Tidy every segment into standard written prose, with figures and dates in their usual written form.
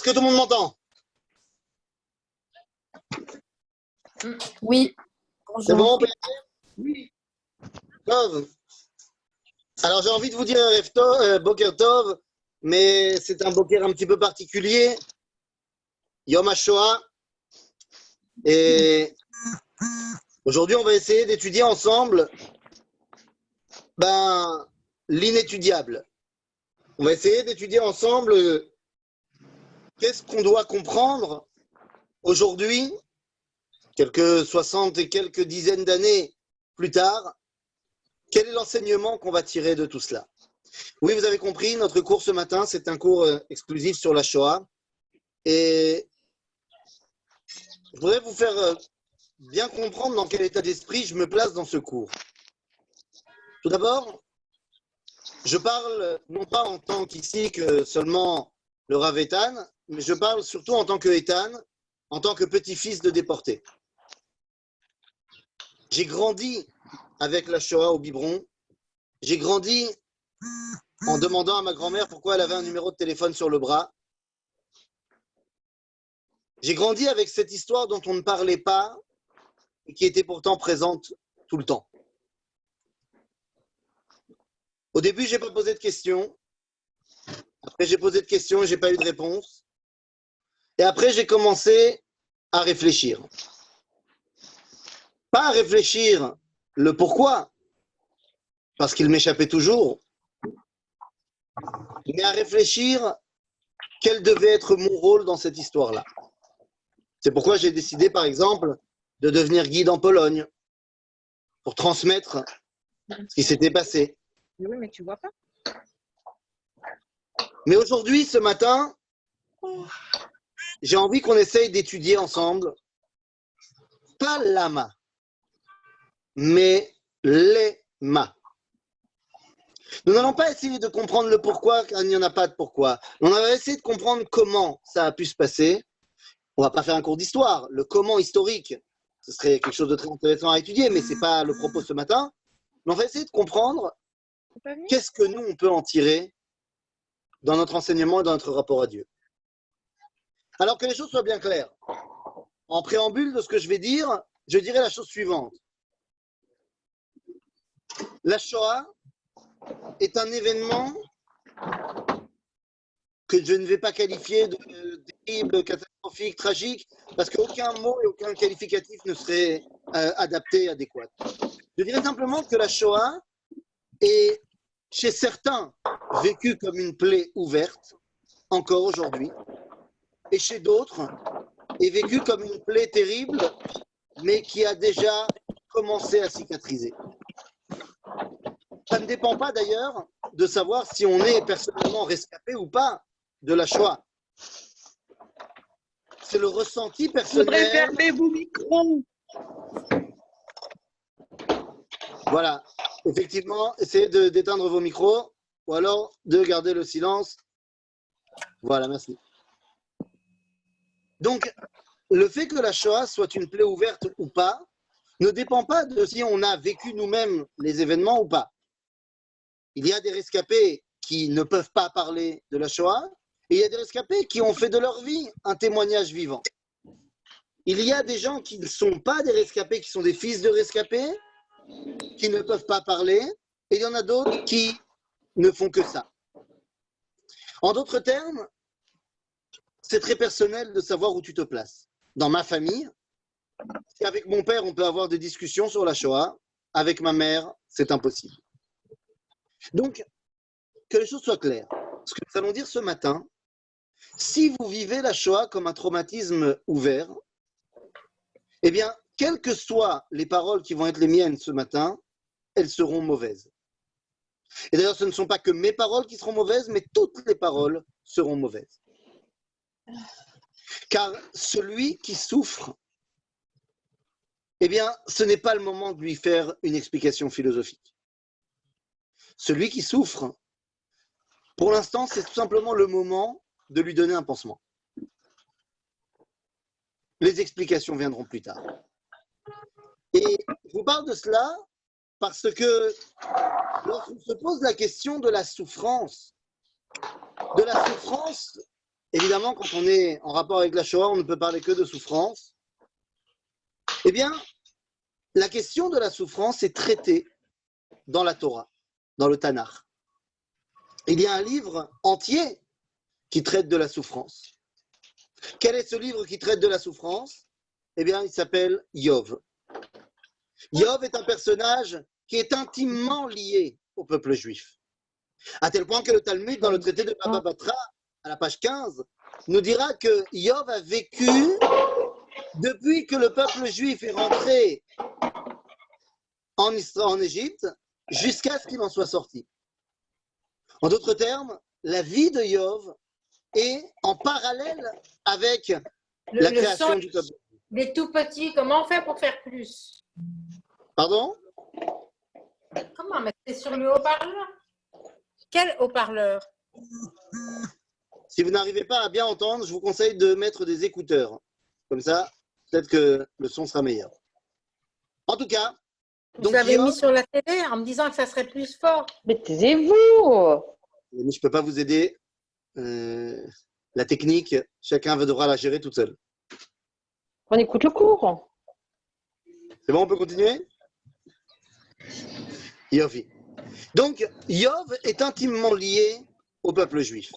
que tout le monde m'entend? Oui. C'est bon? Oui. Tov. Alors j'ai envie de vous dire Boker Tov, mais c'est un Boker un petit peu particulier. Yom HaShoah. Et aujourd'hui, on va essayer d'étudier ensemble l'inétudiable. On va essayer d'étudier ensemble qu'est-ce qu'on doit comprendre aujourd'hui, quelques 60 et quelques dizaines d'années plus tard. Quel est l'enseignement qu'on va tirer de tout cela? Oui, vous avez compris, notre cours ce matin, c'est un cours exclusif sur la Shoah. Et je voudrais vous faire bien comprendre dans quel état d'esprit je me place dans ce cours. Tout d'abord, je parle non pas en tant qu'ici que seulement le Rav Eitan, mais je parle surtout en tant que Eitan, en tant que petit-fils de déporté. J'ai grandi avec la Shoah au biberon. J'ai grandi en demandant à ma grand-mère pourquoi elle avait un numéro de téléphone sur le bras. J'ai grandi avec cette histoire dont on ne parlait pas et qui était pourtant présente tout le temps. Au début, je n'ai pas posé de questions. Après, j'ai posé de questions et je n'ai pas eu de réponse. Et après, j'ai commencé à réfléchir. Pas à réfléchir le pourquoi, parce qu'il m'échappait toujours, mais à réfléchir quel devait être mon rôle dans cette histoire-là. C'est pourquoi j'ai décidé, par exemple, de devenir guide en Pologne pour transmettre ce qui s'était passé. Oui, mais tu vois pas. Mais aujourd'hui, ce matin, j'ai envie qu'on essaye d'étudier ensemble, pas l'ama, mais les ma. Nous n'allons pas essayer de comprendre le pourquoi, car il n'y en a pas de pourquoi. On va essayer de comprendre comment ça a pu se passer. On ne va pas faire un cours d'histoire. Le comment historique, ce serait quelque chose de très intéressant à étudier, mais ce n'est pas le propos ce matin. Mais on va essayer de comprendre qu'est-ce que nous, on peut en tirer dans notre enseignement et dans notre rapport à Dieu. Alors que les choses soient bien claires. En préambule de ce que je vais dire, je dirais la chose suivante. La Shoah est un événement que je ne vais pas qualifier de terrible, catastrophique, tragique, parce qu'aucun mot et aucun qualificatif ne serait adapté, adéquat. Je dirais simplement que la Shoah est, chez certains, vécue comme une plaie ouverte, encore aujourd'hui, et chez d'autres, est vécue comme une plaie terrible, mais qui a déjà commencé à cicatriser. Ça ne dépend pas d'ailleurs de savoir si on est personnellement rescapé ou pas de la Shoah. C'est le ressenti personnel. Faudrait fermer vos micros. Voilà, effectivement, essayez d'éteindre vos micros ou alors de garder le silence. Voilà, merci. Donc, le fait que la Shoah soit une plaie ouverte ou pas ne dépend pas de si on a vécu nous-mêmes les événements ou pas. Il y a des rescapés qui ne peuvent pas parler de la Shoah et il y a des rescapés qui ont fait de leur vie un témoignage vivant. Il y a des gens qui ne sont pas des rescapés, qui sont des fils de rescapés, qui ne peuvent pas parler, et il y en a d'autres qui ne font que ça. En d'autres termes, c'est très personnel de savoir où tu te places. Dans ma famille, avec mon père, on peut avoir des discussions sur la Shoah. Avec ma mère, c'est impossible. Donc, que les choses soient claires. Ce que nous allons dire ce matin, si vous vivez la Shoah comme un traumatisme ouvert, eh bien, quelles que soient les paroles qui vont être les miennes ce matin, elles seront mauvaises. Et d'ailleurs, ce ne sont pas que mes paroles qui seront mauvaises, mais toutes les paroles seront mauvaises. Car celui qui souffre, eh bien, ce n'est pas le moment de lui faire une explication philosophique. Celui qui souffre, pour l'instant, c'est tout simplement le moment de lui donner un pansement. Les explications viendront plus tard. Et je vous parle de cela parce que lorsqu'on se pose la question de la souffrance évidemment, quand on est en rapport avec la Shoah, on ne peut parler que de souffrance. Eh bien, la question de la souffrance est traitée dans la Torah, dans le Tanakh. Il y a un livre entier qui traite de la souffrance. Quel est ce livre qui traite de la souffrance? Eh bien, il s'appelle Yov. Yov est un personnage qui est intimement lié au peuple juif. À tel point que le Talmud, dans le traité de Baba Batra, à la page 15, nous dira que Yov a vécu depuis que le peuple juif est rentré en Égypte jusqu'à ce qu'il en soit sorti. En d'autres termes, la vie de Yov est en parallèle avec la création du peuple. Les tout petits, comment on fait pour faire plus? Pardon? Comment? Mais c'est sur le haut-parleur. Quel haut-parleur? Si vous n'arrivez pas à bien entendre, je vous conseille de mettre des écouteurs. Comme ça, peut-être que le son sera meilleur. En tout cas, Vous l'avez mis sur la télé en me disant que ça serait plus fort. Mais taisez-vous! je ne peux pas vous aider. La technique, chacun devra la gérer toute seule. On écoute le cours. C'est bon, on peut continuer? Yofi. Donc, Yov est intimement lié au peuple juif.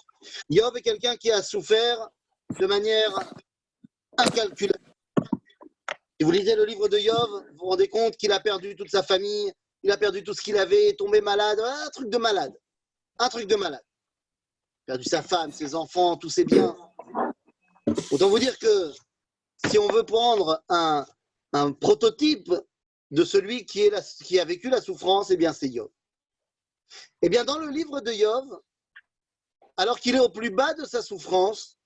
Yov est quelqu'un qui a souffert de manière incalculable. Si vous lisez le livre de Yov, vous vous rendez compte qu'il a perdu toute sa famille, il a perdu tout ce qu'il avait, tombé malade, un truc de malade. Un truc de malade. Il a perdu sa femme, ses enfants, tous ses biens. Autant vous dire que si on veut prendre un prototype de celui qui a vécu la souffrance, eh bien c'est Yov. Eh bien dans le livre de Yov, alors qu'il est au plus bas de sa souffrance,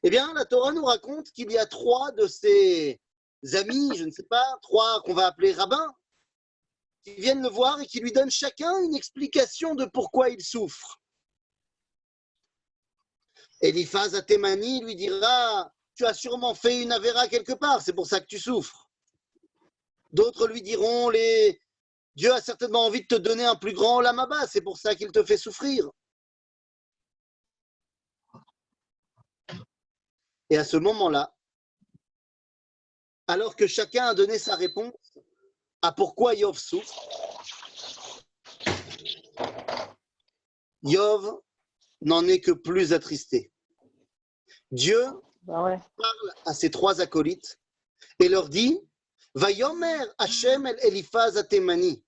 eh bien la Torah nous raconte qu'il y a 3 de ses amis, je ne sais pas, 3 qu'on va appeler rabbins, qui viennent le voir et qui lui donnent chacun une explication de pourquoi il souffre. Eliphaz Athémani lui dira: tu as sûrement fait une avéra quelque part, c'est pour ça que tu souffres. D'autres lui diront: Dieu a certainement envie de te donner un plus grand lamaba, c'est pour ça qu'il te fait souffrir. Et à ce moment-là, alors que chacun a donné sa réponse à pourquoi Yov souffre, Yov n'en est que plus attristé. Dieu parle à ses 3 acolytes et leur dit: Vayomer Hashem el Eliphaz Athémani,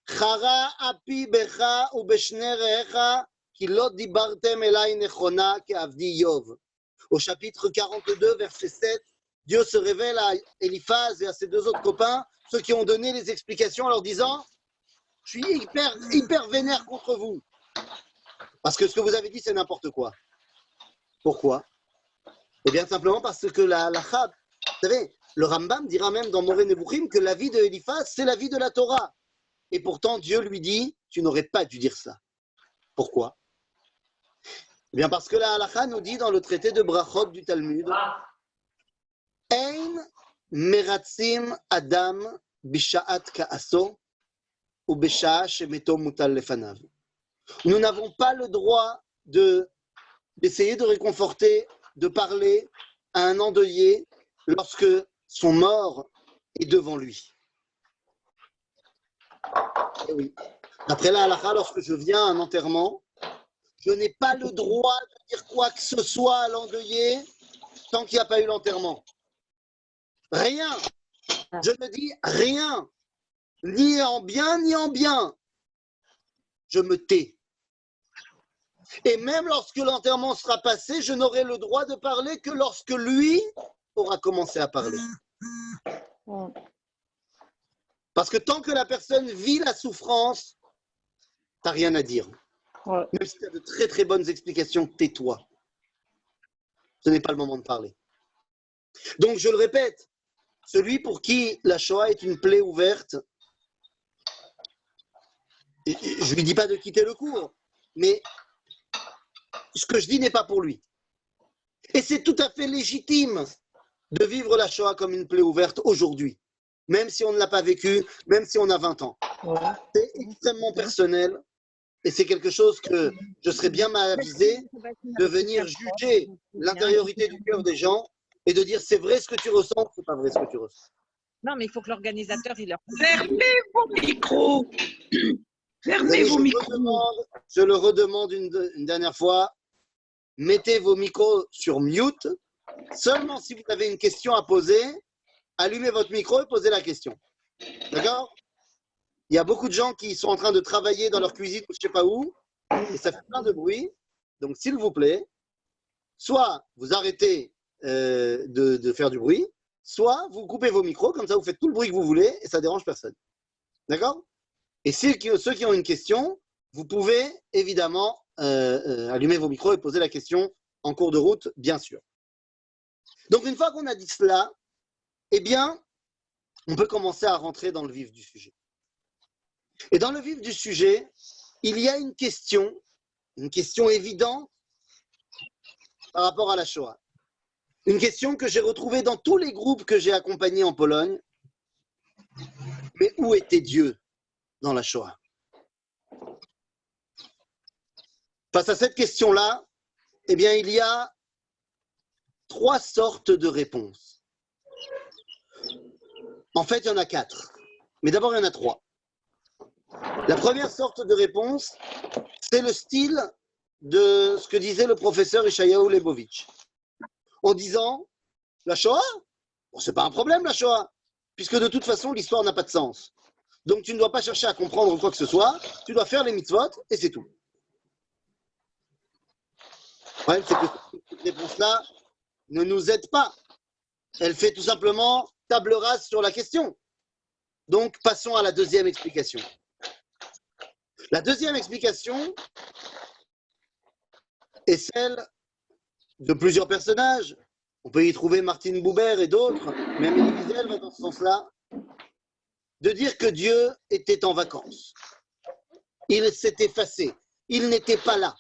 Chara api becha u beshne recha, ki lo dibartem elai nechona ke'avdi Yov. Au chapitre 42, verset 7, Dieu se révèle à Eliphaz et à ses 2 autres copains, ceux qui ont donné les explications en leur disant: je suis hyper vénère contre vous. Parce que ce que vous avez dit, c'est n'importe quoi. Pourquoi? Eh bien, simplement parce que la halakha, vous savez, le Rambam dira même dans Moreh Nevuchim que la vie de Eliphaz, c'est la vie de la Torah. Et pourtant, Dieu lui dit: tu n'aurais pas dû dire ça. Pourquoi? Eh bien, parce que la halakha nous dit dans le traité de Brachot du Talmud: Ein meratzim adam bisha'at ka'aso ou bisha'a shemeto mutal lefanav. Nous n'avons pas le droit d'essayer de réconforter, de parler à un endeuillé lorsque son mort est devant lui. Et oui. Après la halakha, lorsque je viens à un enterrement, je n'ai pas le droit de dire quoi que ce soit à l'endeuillé tant qu'il n'y a pas eu l'enterrement. Rien. Je ne dis rien. Ni en bien, ni en bien. Je me tais. Et même lorsque l'enterrement sera passé, je n'aurai le droit de parler que lorsque lui aura commencé à parler. Parce que tant que la personne vit la souffrance, tu n'as rien à dire. Même si tu as de très très bonnes explications, tais-toi. Ce n'est pas le moment de parler. Donc je le répète, celui pour qui la Shoah est une plaie ouverte, je ne lui dis pas de quitter le cours, mais ce que je dis n'est pas pour lui. Et c'est tout à fait légitime de vivre la Shoah comme une plaie ouverte aujourd'hui, même si on ne l'a pas vécue, même si on a 20 ans. C'est extrêmement personnel et c'est quelque chose que je serais bien mal avisé, de venir juger l'intériorité du cœur des gens et de dire c'est vrai ce que tu ressens, c'est pas vrai ce que tu ressens. Non, mais il faut que l'organisateur, il leur... Fermez vos micros. Fermez Amis, vos micros. je le redemande une dernière fois, mettez vos micros sur mute. Seulement si vous avez une question à poser, allumez votre micro et posez la question. D'accord? Il y a beaucoup de gens qui sont en train de travailler dans leur cuisine ou je ne sais pas où, et ça fait plein de bruit. Donc, s'il vous plaît, soit vous arrêtez de faire du bruit, soit vous coupez vos micros, comme ça vous faites tout le bruit que vous voulez et ça ne dérange personne. D'accord? Et ceux qui ont une question, vous pouvez évidemment allumer vos micros et poser la question en cours de route, bien sûr. Donc, une fois qu'on a dit cela, eh bien, on peut commencer à rentrer dans le vif du sujet. Et dans le vif du sujet, il y a une question évidente par rapport à la Shoah. Une question que j'ai retrouvée dans tous les groupes que j'ai accompagnés en Pologne. Mais où était Dieu dans la Shoah? Face à cette question-là, eh bien, il y a 3 sortes de réponses. En fait, il y en a 4. Mais d'abord, il y en a 3. La première sorte de réponse, c'est le style de ce que disait le professeur Ishayahu Lebovitch. En disant, la Shoah, bon, c'est pas un problème la Shoah, puisque de toute façon, l'histoire n'a pas de sens. Donc tu ne dois pas chercher à comprendre quoi que ce soit, tu dois faire les mitzvot et c'est tout. Le problème, c'est que cette réponse-là ne nous aide pas. Elle fait tout simplement table rase sur la question. Donc passons à la deuxième explication. La deuxième explication est celle de plusieurs personnages. On peut y trouver Martin Buber et d'autres, même Elie Wiesel va dans ce sens-là, de dire que Dieu était en vacances. Il s'est effacé. Il n'était pas là.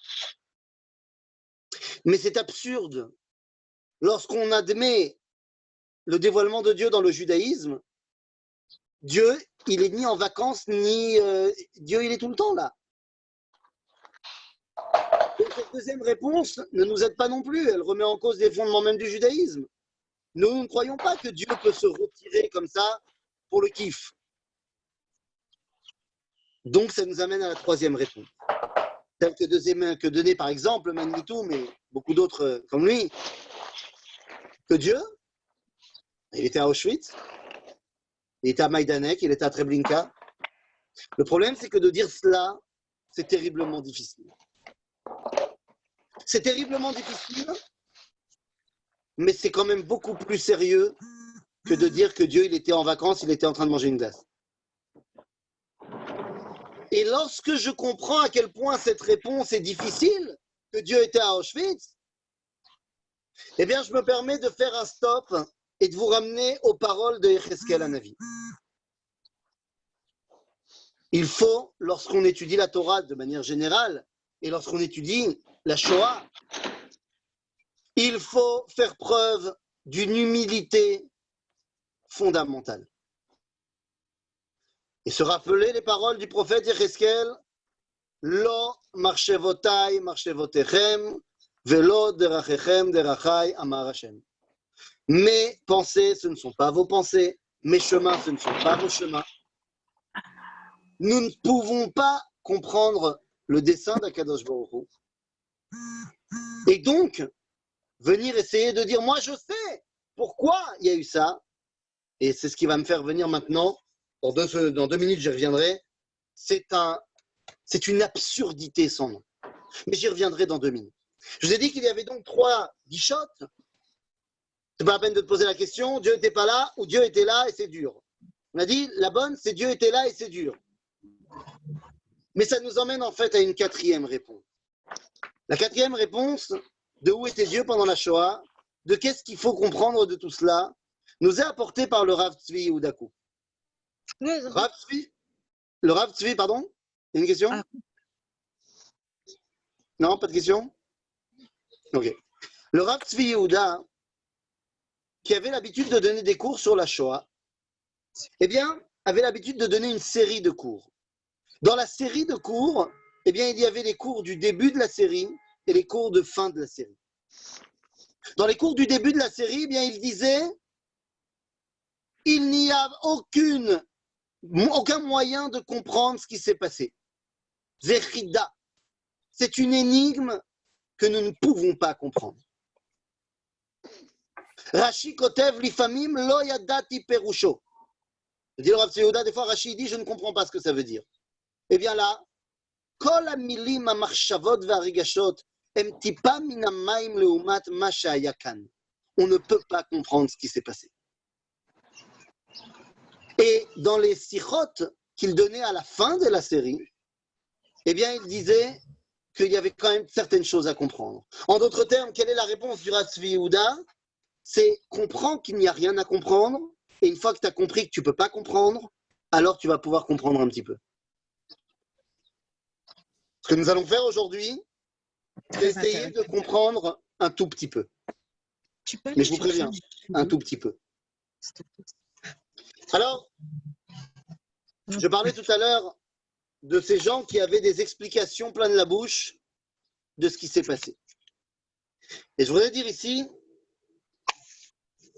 Mais c'est absurde. Lorsqu'on admet le dévoilement de Dieu dans le judaïsme, Dieu, il est ni en vacances, ni Dieu, il est tout le temps là. Donc cette deuxième réponse ne nous aide pas non plus. Elle remet en cause les fondements même du judaïsme. Nous ne croyons pas que Dieu peut se retirer comme ça pour le kiff. Donc ça nous amène à la troisième réponse. Telle que donnait par exemple Manitou, mais beaucoup d'autres comme lui, que Dieu, il était à Auschwitz, il était à Majdanek, il était à Treblinka. Le problème, c'est que de dire cela, c'est terriblement difficile. C'est terriblement difficile, mais c'est quand même beaucoup plus sérieux que de dire que Dieu, il était en vacances, il était en train de manger une glace. Et lorsque je comprends à quel point cette réponse est difficile, que Dieu était à Auschwitz, eh bien, je me permets de faire un stop et de vous ramener aux paroles de Yecheskel Hanavi. Il faut, lorsqu'on étudie la Torah de manière générale, et lorsqu'on étudie la Shoah, il faut faire preuve d'une humilité fondamentale. Et se rappeler les paroles du prophète Yecheskel, Lo marchevotai marchevotechem, velo derachechem derachai amar Hashem. Mes pensées, ce ne sont pas vos pensées. Mes chemins, ce ne sont pas vos chemins. Nous ne pouvons pas comprendre le dessein d'Akadosh Baruch Hu. Et donc, venir essayer de dire, moi je sais pourquoi il y a eu ça. Et c'est ce qui va me faire venir maintenant. Dans 2 minutes, j'y reviendrai. C'est une absurdité sans nom. Mais j'y reviendrai dans 2 minutes. Je vous ai dit qu'il y avait donc 3 guichottes. C'est pas la peine de te poser la question, Dieu n'était pas là ou Dieu était là et c'est dur. On a dit, la bonne, c'est Dieu était là et c'est dur. Mais ça nous emmène en fait à une 4e réponse. La 4e réponse de où était Dieu pendant la Shoah, de qu'est-ce qu'il faut comprendre de tout cela, nous est apportée par le Rav Tzvi Yehudakou. Le Rav Tzvi, pardon? Il y a une question? Non, pas de question? Ok. Le Rav Tzvi Yehuda, qui avait l'habitude de donner des cours sur la Shoah, eh bien, avait l'habitude de donner une série de cours. Dans la série de cours, eh bien, il y avait les cours du début de la série et les cours de fin de la série. Dans les cours du début de la série, eh bien, il disait il n'y a aucun moyen de comprendre ce qui s'est passé. Zechida, c'est une énigme que nous ne pouvons pas comprendre. Rashi kotev lifamim lo yadati perusho. Dit le Rav Yehuda, des fois Rashi dit je ne comprends pas ce que ça veut dire. Eh bien là, kol hamilim hamachshavot ve'harigashot em tipa min hamayim leumat ma shehaya kan. On ne peut pas comprendre ce qui s'est passé. Et dans les sichot qu'il donnait à la fin de la série, eh bien il disait qu'il y avait quand même certaines choses à comprendre. En d'autres termes, quelle est la réponse du Rav Yehuda? C'est comprendre qu'il n'y a rien à comprendre, et une fois que tu as compris que tu ne peux pas comprendre, alors tu vas pouvoir comprendre un petit peu. Ce que nous allons faire aujourd'hui, c'est essayer de comprendre un tout petit peu. Mais je vous préviens, un tout petit peu. Alors, je parlais tout à l'heure de ces gens qui avaient des explications plein de la bouche de ce qui s'est passé. Et je voudrais dire ici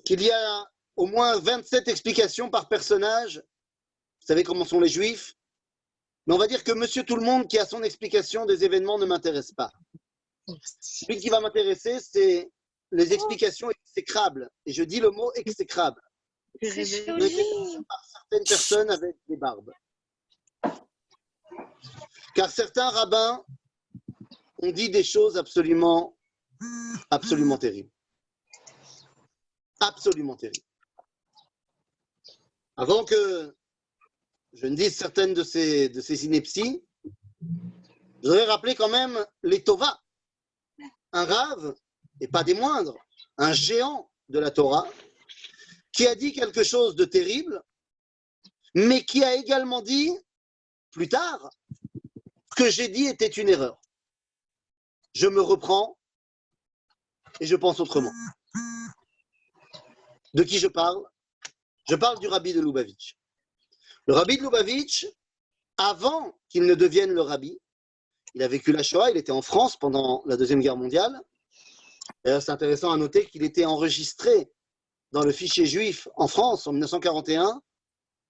qu'il y a au moins 27 explications par personnage. Vous savez comment sont les Juifs. Mais on va dire que Monsieur Tout-le-Monde qui a son explication des événements ne m'intéresse pas. Celui qui va m'intéresser, c'est les explications exécrables. Et je dis le mot exécrable. Par certaines personnes avec des barbes. Car certains rabbins ont dit des choses absolument terribles. Absolument terribles. Avant que je ne dise certaines de ces inepties, je voudrais rappeler quand même les Tova. Un rave, et pas des moindres, un géant de la Torah, qui a dit quelque chose de terrible, mais qui a également dit, plus tard, ce que j'ai dit était une erreur. Je me reprends et je pense autrement. De qui je parle? Je parle du rabbi de Lubavitch. Le rabbi de Lubavitch, avant qu'il ne devienne le rabbi, il a vécu la Shoah, il était en France pendant la Deuxième Guerre mondiale. C'est intéressant à noter qu'il était enregistré dans le fichier juif en France en 1941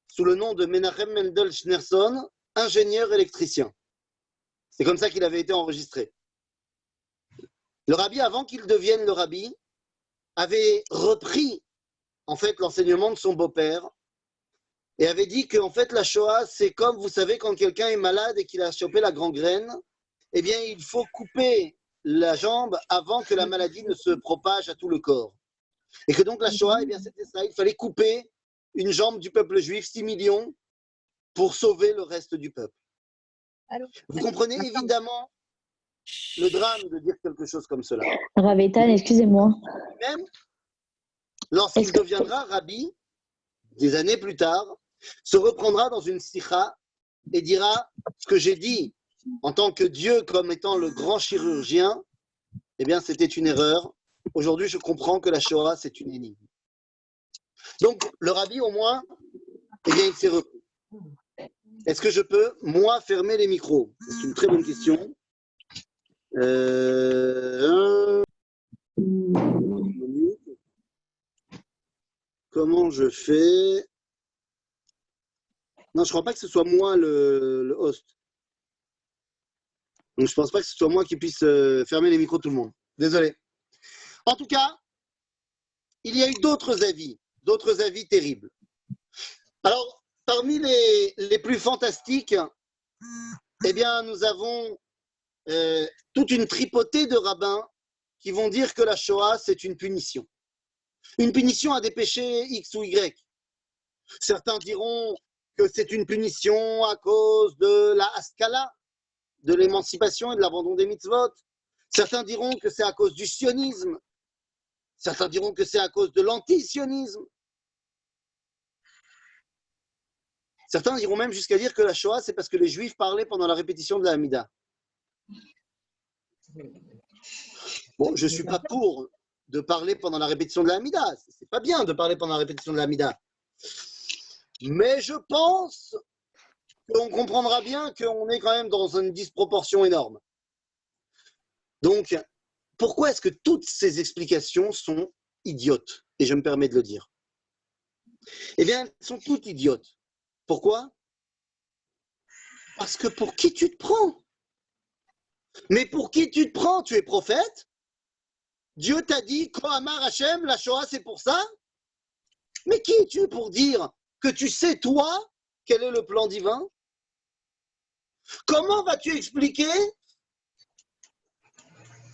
sous le nom de Menachem Mendel Schneerson, ingénieur électricien. C'est comme ça qu'il avait été enregistré. Le rabbi, avant qu'il devienne le rabbi, avait repris en fait l'enseignement de son beau-père et avait dit que en fait la Shoah, c'est comme, vous savez, quand quelqu'un est malade et qu'il a chopé la gangrène, eh bien il faut couper la jambe avant que la maladie ne se propage à tout le corps. Et que donc la Shoah, eh bien c'était ça, il fallait couper une jambe du peuple juif, 6 millions, pour sauver le reste du peuple. Vous comprenez évidemment le drame de dire quelque chose comme cela. Rav Eitan, excusez-moi. Même lorsqu'il deviendra rabbi, des années plus tard, se reprendra dans une sikha et dira ce que j'ai dit en tant que Dieu comme étant le grand chirurgien, eh bien c'était une erreur. Aujourd'hui, je comprends que la Shoah, c'est une énigme. Donc, le rabbi, au moins, eh bien, il s'est repris. Est-ce que je peux, moi, fermer les micros? C'est une très bonne question. Comment je fais? Non, je ne crois pas que ce soit moi le host. Donc, je ne pense pas que ce soit moi qui puisse fermer les micros de tout le monde. Désolé. En tout cas, il y a eu d'autres avis terribles. Alors, parmi les plus fantastiques, eh bien, nous avons toute une tripotée de rabbins qui vont dire que la Shoah, c'est une punition. Une punition à des péchés X ou Y. Certains diront que c'est une punition à cause de la Haskalah, de l'émancipation et de l'abandon des mitzvot. Certains diront que c'est à cause du sionisme. Certains diront que c'est à cause de l'antisionisme. Certains iront même jusqu'à dire que la Shoah, c'est parce que les Juifs parlaient pendant la répétition de la Hamida. Bon, je ne suis pas pour de parler pendant la répétition de la Hamida. C'est pas bien de parler pendant la répétition de la Hamida. Mais je pense on comprendra bien qu'on est quand même dans une disproportion énorme. Donc, pourquoi est-ce que toutes ces explications sont idiotes? Et je me permets de le dire. Eh bien, elles sont toutes idiotes. Pourquoi? Parce que pour qui tu te prends? Mais pour qui tu te prends? Tu es prophète? Dieu t'a dit, Kohamar Hashem, la Shoah c'est pour ça? Mais qui es-tu pour dire que tu sais, toi, quel est le plan divin? Comment vas-tu expliquer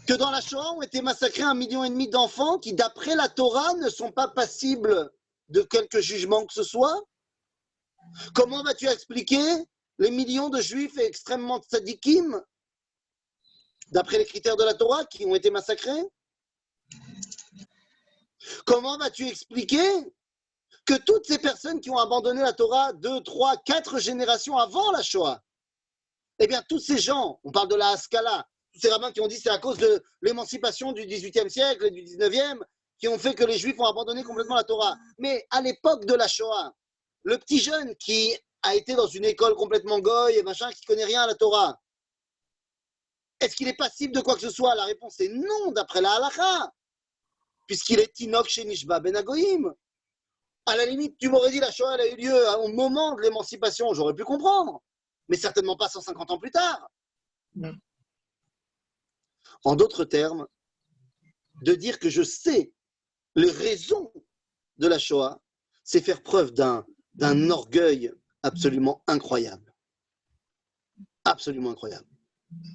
que dans la Shoah ont été massacrés 1,5 million d'enfants qui, d'après la Torah, ne sont pas passibles de quelque jugement que ce soit? Comment vas-tu expliquer les millions de juifs extrêmement tzadikim, d'après les critères de la Torah, qui ont été massacrés? Comment vas-tu expliquer que toutes ces personnes qui ont abandonné la Torah 2, 3, 4 générations avant la Shoah, eh bien, tous ces gens, on parle de la Haskalah, tous ces rabbins qui ont dit que c'est à cause de l'émancipation du XVIIIe siècle et du XIXe qui ont fait que les Juifs ont abandonné complètement la Torah. Mais à l'époque de la Shoah, le petit jeune qui a été dans une école complètement goy et machin, qui ne connaît rien à la Torah, est-ce qu'il est passible de quoi que ce soit? La réponse est non, d'après la halakha, puisqu'il est Tinok chez Nishba Ben Agoyim. À la limite, tu m'aurais dit la Shoah elle a eu lieu au moment de l'émancipation, j'aurais pu comprendre, mais certainement pas 150 ans plus tard. En d'autres termes, de dire que je sais les raisons de la Shoah, c'est faire preuve d'un orgueil absolument incroyable. Absolument incroyable.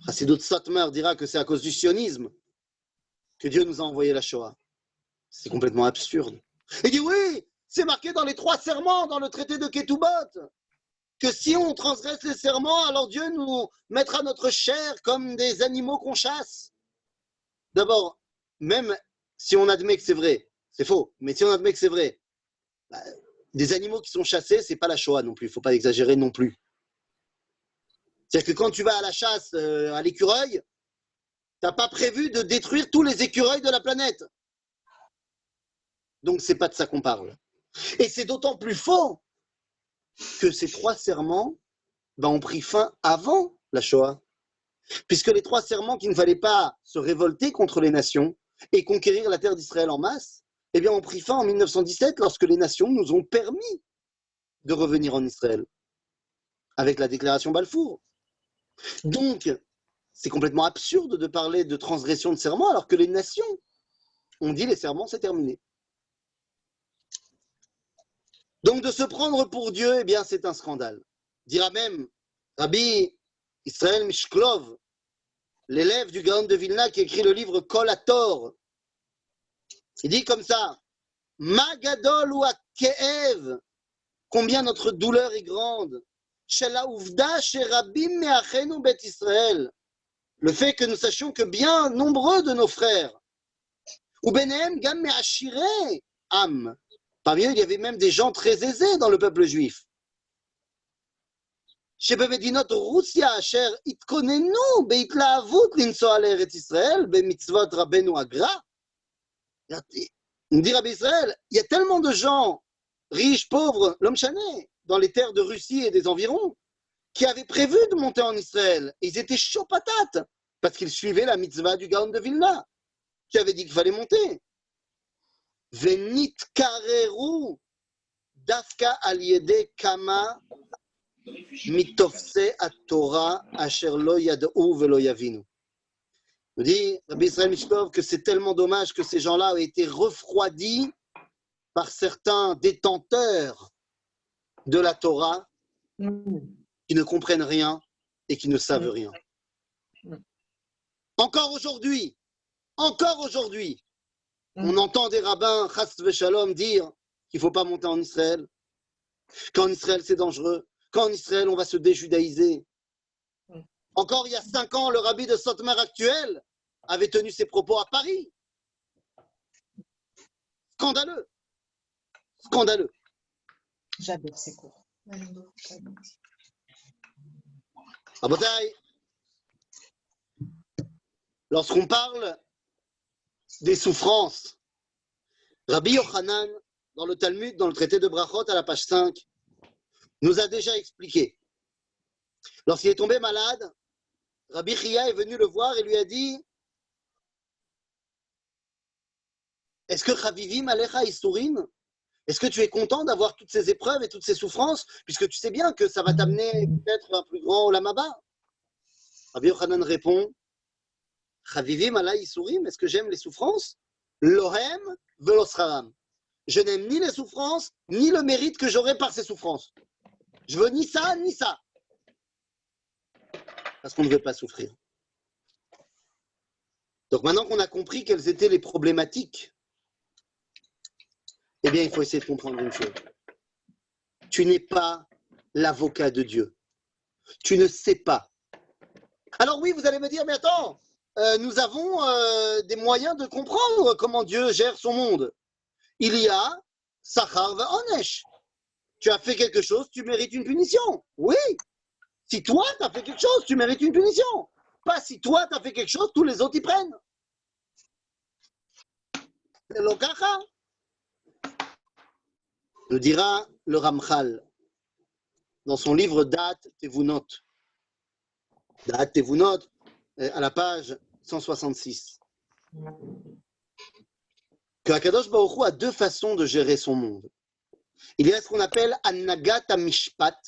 Chassidut Satmar dira que c'est à cause du sionisme que Dieu nous a envoyé la Shoah. C'est complètement absurde. Il dit oui, c'est marqué dans les 3 serments, dans le traité de Ketubot, que si on transgresse les serments, alors Dieu nous mettra notre chair comme des animaux qu'on chasse. D'abord, même si on admet que c'est vrai, c'est faux, mais si on admet que c'est vrai, des animaux qui sont chassés, c'est pas la Shoah non plus, il ne faut pas exagérer non plus. C'est-à-dire que quand tu vas à la chasse à l'écureuil, tu n'as pas prévu de détruire tous les écureuils de la planète. Donc c'est pas de ça qu'on parle. Et c'est d'autant plus faux que ces 3 serments ont pris fin avant la Shoah. Puisque les 3 serments qu'il ne fallait pas se révolter contre les nations et conquérir la terre d'Israël en masse, eh bien, ont pris fin en 1917 lorsque les nations nous ont permis de revenir en Israël avec la déclaration Balfour. Donc, c'est complètement absurde de parler de transgression de serment alors que les nations ont dit les serments, c'est terminé. Donc, de se prendre pour Dieu, eh bien, c'est un scandale. Dira même Rabbi Israël Mishklov, l'élève du Gaon de Vilna qui écrit le livre Kol HaTor. Il dit comme ça, Ma gadol ou ke'ev, combien notre douleur est grande. Shela uvda sherabim me'achenu bet Israël. Le fait que nous sachions que bien nombreux de nos frères, ou benehem gam me'ashirei am. Parmi eux, il y avait même des gens très aisés dans le peuple juif. שבמדינות רוסיה אשר התכוננו בהתלהבות לנסוע לארץ ישראל במצוות רבנו הגר"א. On dit Rabbi Israël, il y a tellement de gens riches, pauvres, l'homme chané, dans les terres de Russie et des environs, qui avaient prévu de monter en Israël. Et ils étaient chauds patates, parce qu'ils suivaient la mitzvah du Gaon de Vilna, qui avait dit qu'il fallait monter. Venit kareru dafka al yede kama mitofse at-Torah asher lo yad'u velo yavinu. Il dit Rabbi Israël Mishkov que c'est tellement dommage que ces gens-là aient été refroidis par certains détenteurs de la Torah qui ne comprennent rien et qui ne savent rien. Encore aujourd'hui, on entend des rabbins, chas v'shalom, dire qu'il ne faut pas monter en Israël, qu'en Israël c'est dangereux, qu'en Israël on va se déjudaïser. Encore il y a 5 ans, le rabbi de Sotmar actuel avait tenu ses propos à Paris. Scandaleux. Scandaleux. J'adore ces cours. Rabotai, lorsqu'on parle des souffrances, Rabbi Yochanan, dans le Talmud, dans le traité de Brachot, à la page 5, nous a déjà expliqué Lorsqu'il est tombé malade, Rabbi Chia est venu le voir et lui a dit « Est-ce que Chavivim Alecha Isurim? Est-ce que tu es content d'avoir toutes ces épreuves et toutes ces souffrances, puisque tu sais bien que ça va t'amener peut-être un plus grand Olam Haba ?» Rabbi Yochanan répond « Chavivim Alay Isurim, est-ce que j'aime les souffrances? Lohem velo scharam. Je n'aime ni les souffrances, ni le mérite que j'aurai par ces souffrances. Je veux ni ça, ni ça. » Parce qu'on ne veut pas souffrir. Donc maintenant qu'on a compris quelles étaient les problématiques, eh bien, il faut essayer de comprendre une chose. Tu n'es pas l'avocat de Dieu. Tu ne sais pas. Alors oui, vous allez me dire, mais attends, nous avons des moyens de comprendre comment Dieu gère son monde. Il y a Sachar va Onesh. Tu as fait quelque chose, tu mérites une punition. Oui. Si toi, tu as fait quelque chose, tu mérites une punition. Pas si toi, tu as fait quelque chose, tous les autres y prennent. C'est le cacha. Le dira le Ramchal dans son livre Da'at Tevunot. Da'at Tevunot, à la page 166. Que Akadosh Baruch Hu a deux façons de gérer son monde. Il y a ce qu'on appelle Annagat HaMishpat,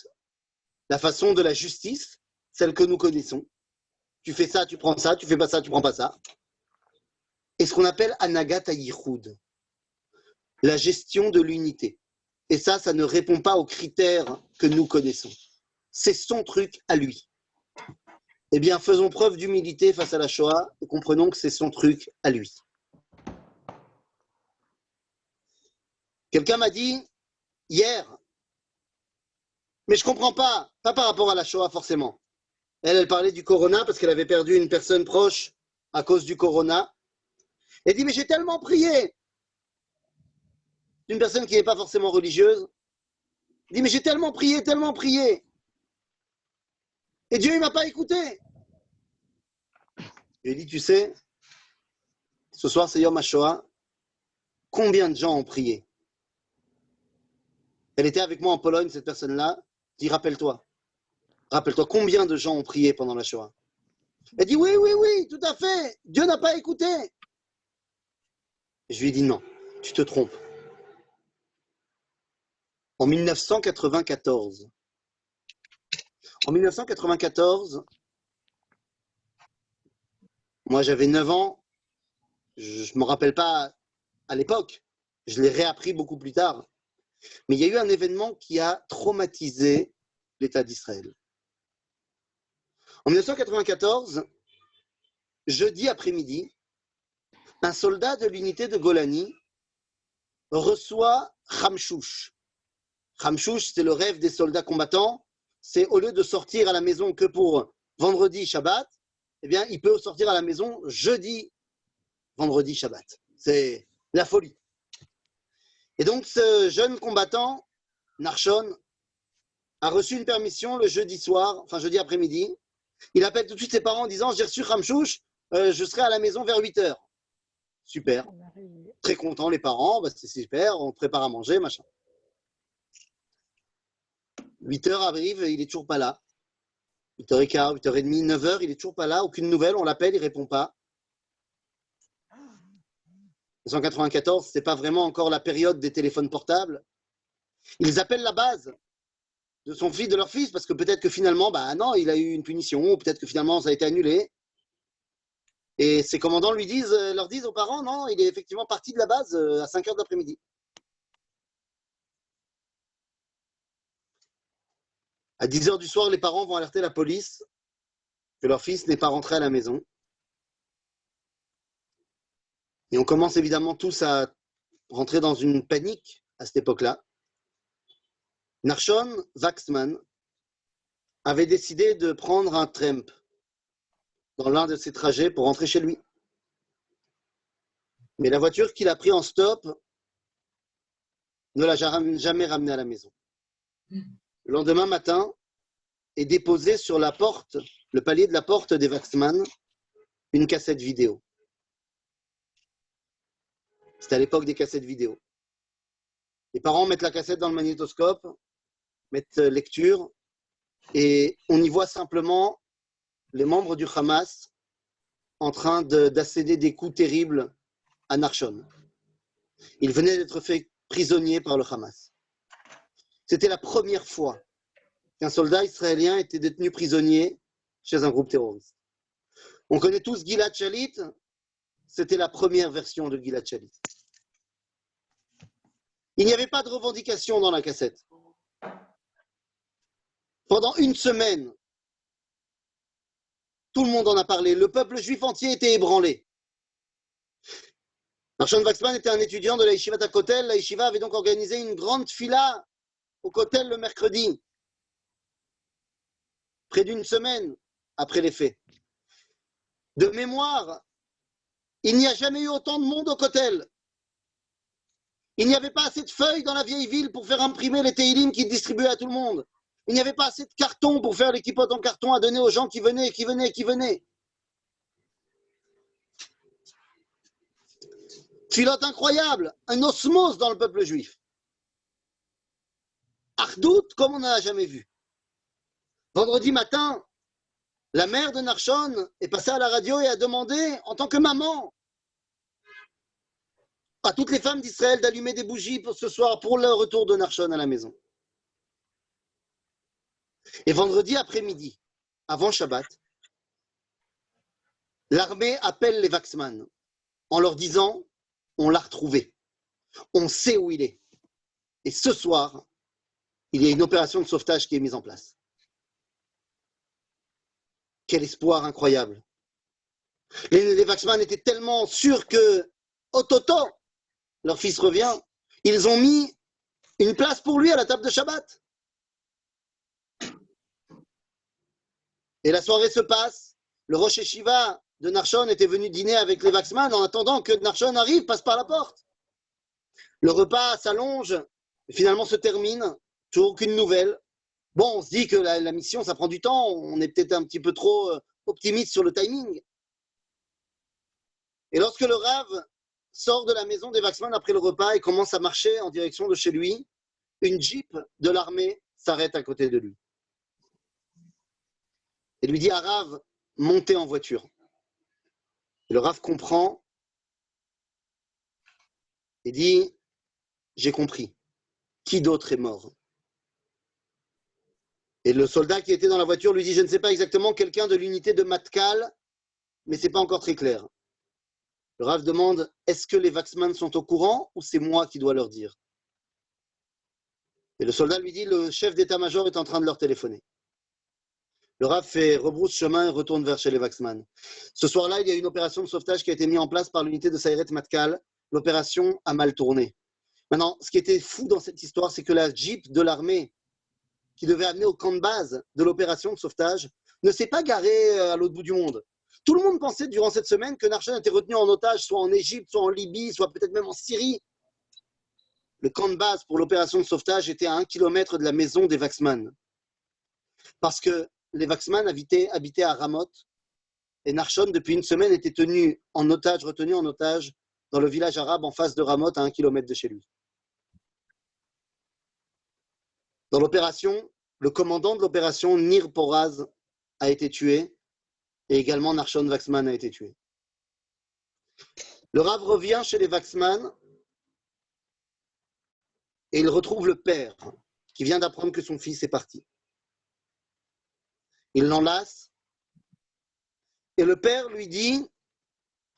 la façon de la justice, celle que nous connaissons. Tu fais ça, tu prends ça, tu fais pas ça, tu prends pas ça. Et ce qu'on appelle Annagat HaYichud, la gestion de l'unité. Et ça ne répond pas aux critères que nous connaissons. C'est son truc à lui. Eh bien, faisons preuve d'humilité face à la Shoah et comprenons que c'est son truc à lui. Quelqu'un m'a dit hier, mais je ne comprends pas par rapport à la Shoah forcément. Elle parlait du corona parce qu'elle avait perdu une personne proche à cause du corona. Elle dit, mais j'ai tellement prié. Une personne qui n'est pas forcément religieuse. Elle dit, mais j'ai tellement prié, tellement prié. Et Dieu, il ne m'a pas écouté. Je lui ai dit, tu sais, ce soir c'est Yom HaShoah. Combien de gens ont prié? Elle était avec moi en Pologne, cette personne-là. Je dis, rappelle-toi combien de gens ont prié pendant la Shoah? Elle dit, oui, tout à fait. Dieu n'a pas écouté. Et je lui ai dit, non, tu te trompes. En 1994, moi j'avais 9 ans, je ne me rappelle pas à l'époque, je l'ai réappris beaucoup plus tard. Mais il y a eu un événement qui a traumatisé l'État d'Israël. En 1994, jeudi après-midi, un soldat de l'unité de Golani reçoit Khamchouch. Khamchouch, c'est le rêve des soldats combattants. C'est au lieu de sortir à la maison que pour vendredi, Shabbat, eh bien, il peut sortir à la maison jeudi, vendredi, Shabbat. C'est la folie. Et donc, ce jeune combattant, Narshon, a reçu une permission le jeudi soir, enfin jeudi après-midi. Il appelle tout de suite ses parents en disant, j'ai reçu Khamchouch, je serai à la maison vers 8 h. Super. Très content les parents, bah, c'est super, on prépare à manger, machin. 8 h arrive, il n'est toujours pas là. 8h15, 8h30, 9 h, il n'est toujours pas là, aucune nouvelle, on l'appelle, il ne répond pas. 1994, ce n'est pas vraiment encore la période des téléphones portables. Ils appellent la base de son fils, de leur fils, parce que peut-être que finalement, bah non, il a eu une punition, ou peut-être que finalement ça a été annulé. Et ses commandants leur disent aux parents, non, il est effectivement parti de la base à 5 h de l'après-midi. À 10 h du soir, les parents vont alerter la police que leur fils n'est pas rentré à la maison. Et on commence évidemment tous à rentrer dans une panique à cette époque-là. Narshon Waxman avait décidé de prendre un tramp dans l'un de ses trajets pour rentrer chez lui. Mais la voiture qu'il a pris en stop ne l'a jamais ramené à la maison. Le lendemain matin est déposée sur la porte, le palier de la porte des Waxman, une cassette vidéo. C'était à l'époque des cassettes vidéo. Les parents mettent la cassette dans le magnétoscope, mettent lecture, Et on y voit simplement les membres du Hamas en train d'asséder des coups terribles à Nachshon. Il venait d'être fait prisonnier par le Hamas. C'était la première fois qu'un soldat israélien était détenu prisonnier chez un groupe terroriste. On connaît tous Gilad Shalit, c'était la première version de Gilad Shalit. Il n'y avait pas de revendication dans la cassette. Pendant une semaine, tout le monde en a parlé. Le peuple juif entier était ébranlé. Nachshon Waxman était un étudiant de la Yeshivat à Kotel. La Yeshiva avait donc organisé une grande fila au Kotel le mercredi, près d'une semaine après les faits. De mémoire, il n'y a jamais eu autant de monde au Kotel. Il n'y avait pas assez de feuilles dans la vieille ville pour faire imprimer les Teilim qui distribuaient à tout le monde. Il n'y avait pas assez de cartons pour faire l'équipote en carton à donner aux gens qui venaient. Tfilote incroyable, un osmose dans le peuple juif. Ardout comme on n'en a jamais vu. Vendredi matin, la mère de Nachshon est passée à la radio et a demandé, en tant que maman, à toutes les femmes d'Israël d'allumer des bougies pour ce soir, pour le retour de Nachshon à la maison. Et vendredi après-midi, avant Shabbat, l'armée appelle les Waxman en leur disant « On l'a retrouvé, on sait où il est. Et ce soir, il y a une opération de sauvetage qui est mise en place. » Quel espoir incroyable. Les Waxman étaient tellement sûrs que, au-toto, leur fils revient, ils ont mis une place pour lui à la table de Shabbat. Et la soirée se passe. Le Rosh Yeshiva de Nachshon était venu dîner avec les Waxman en attendant que Nachshon arrive, passe par la porte. Le repas s'allonge, finalement se termine, toujours aucune nouvelle. Bon, on se dit que la mission, ça prend du temps, on est peut-être un petit peu trop optimiste sur le timing. Et lorsque le Rav sort de la maison des Waxman après le repas et commence à marcher en direction de chez lui, une Jeep de l'armée s'arrête à côté de lui. Et lui dit à Rav, montez en voiture. Et le Rav comprend et dit, j'ai compris, qui d'autre est mort? Et le soldat qui était dans la voiture lui dit, je ne sais pas exactement, quelqu'un de l'unité de Matkal, mais ce n'est pas encore très clair. Le Rav demande, est-ce que les Waxman sont au courant ou c'est moi qui dois leur dire? Et le soldat lui dit, le chef d'état-major est en train de leur téléphoner. Le Rav fait rebrousse chemin et retourne vers chez les Waxman. Ce soir-là, il y a une opération de sauvetage qui a été mise en place par l'unité de Sayeret Matkal. L'opération a mal tourné. Maintenant, ce qui était fou dans cette histoire, c'est que la Jeep de l'armée qui devait amener au camp de base de l'opération de sauvetage ne s'est pas garée à l'autre bout du monde. Tout le monde pensait durant cette semaine que Nachshon était retenu en otage, soit en Égypte, soit en Libye, soit peut-être même en Syrie. Le camp de base pour l'opération de sauvetage était à 1 kilomètre de la maison des Waxman. Parce que les Waxman habitaient à Ramoth et Nachshon, depuis une semaine, était retenu en otage dans le village arabe en face de Ramoth à 1 kilomètre de chez lui. Dans l'opération, le commandant de l'opération, Nir Poraz, a été tué et également Nachshon Waxman a été tué. Le Rav revient chez les Waxman et il retrouve le père qui vient d'apprendre que son fils est parti. Il l'enlace et le père lui dit,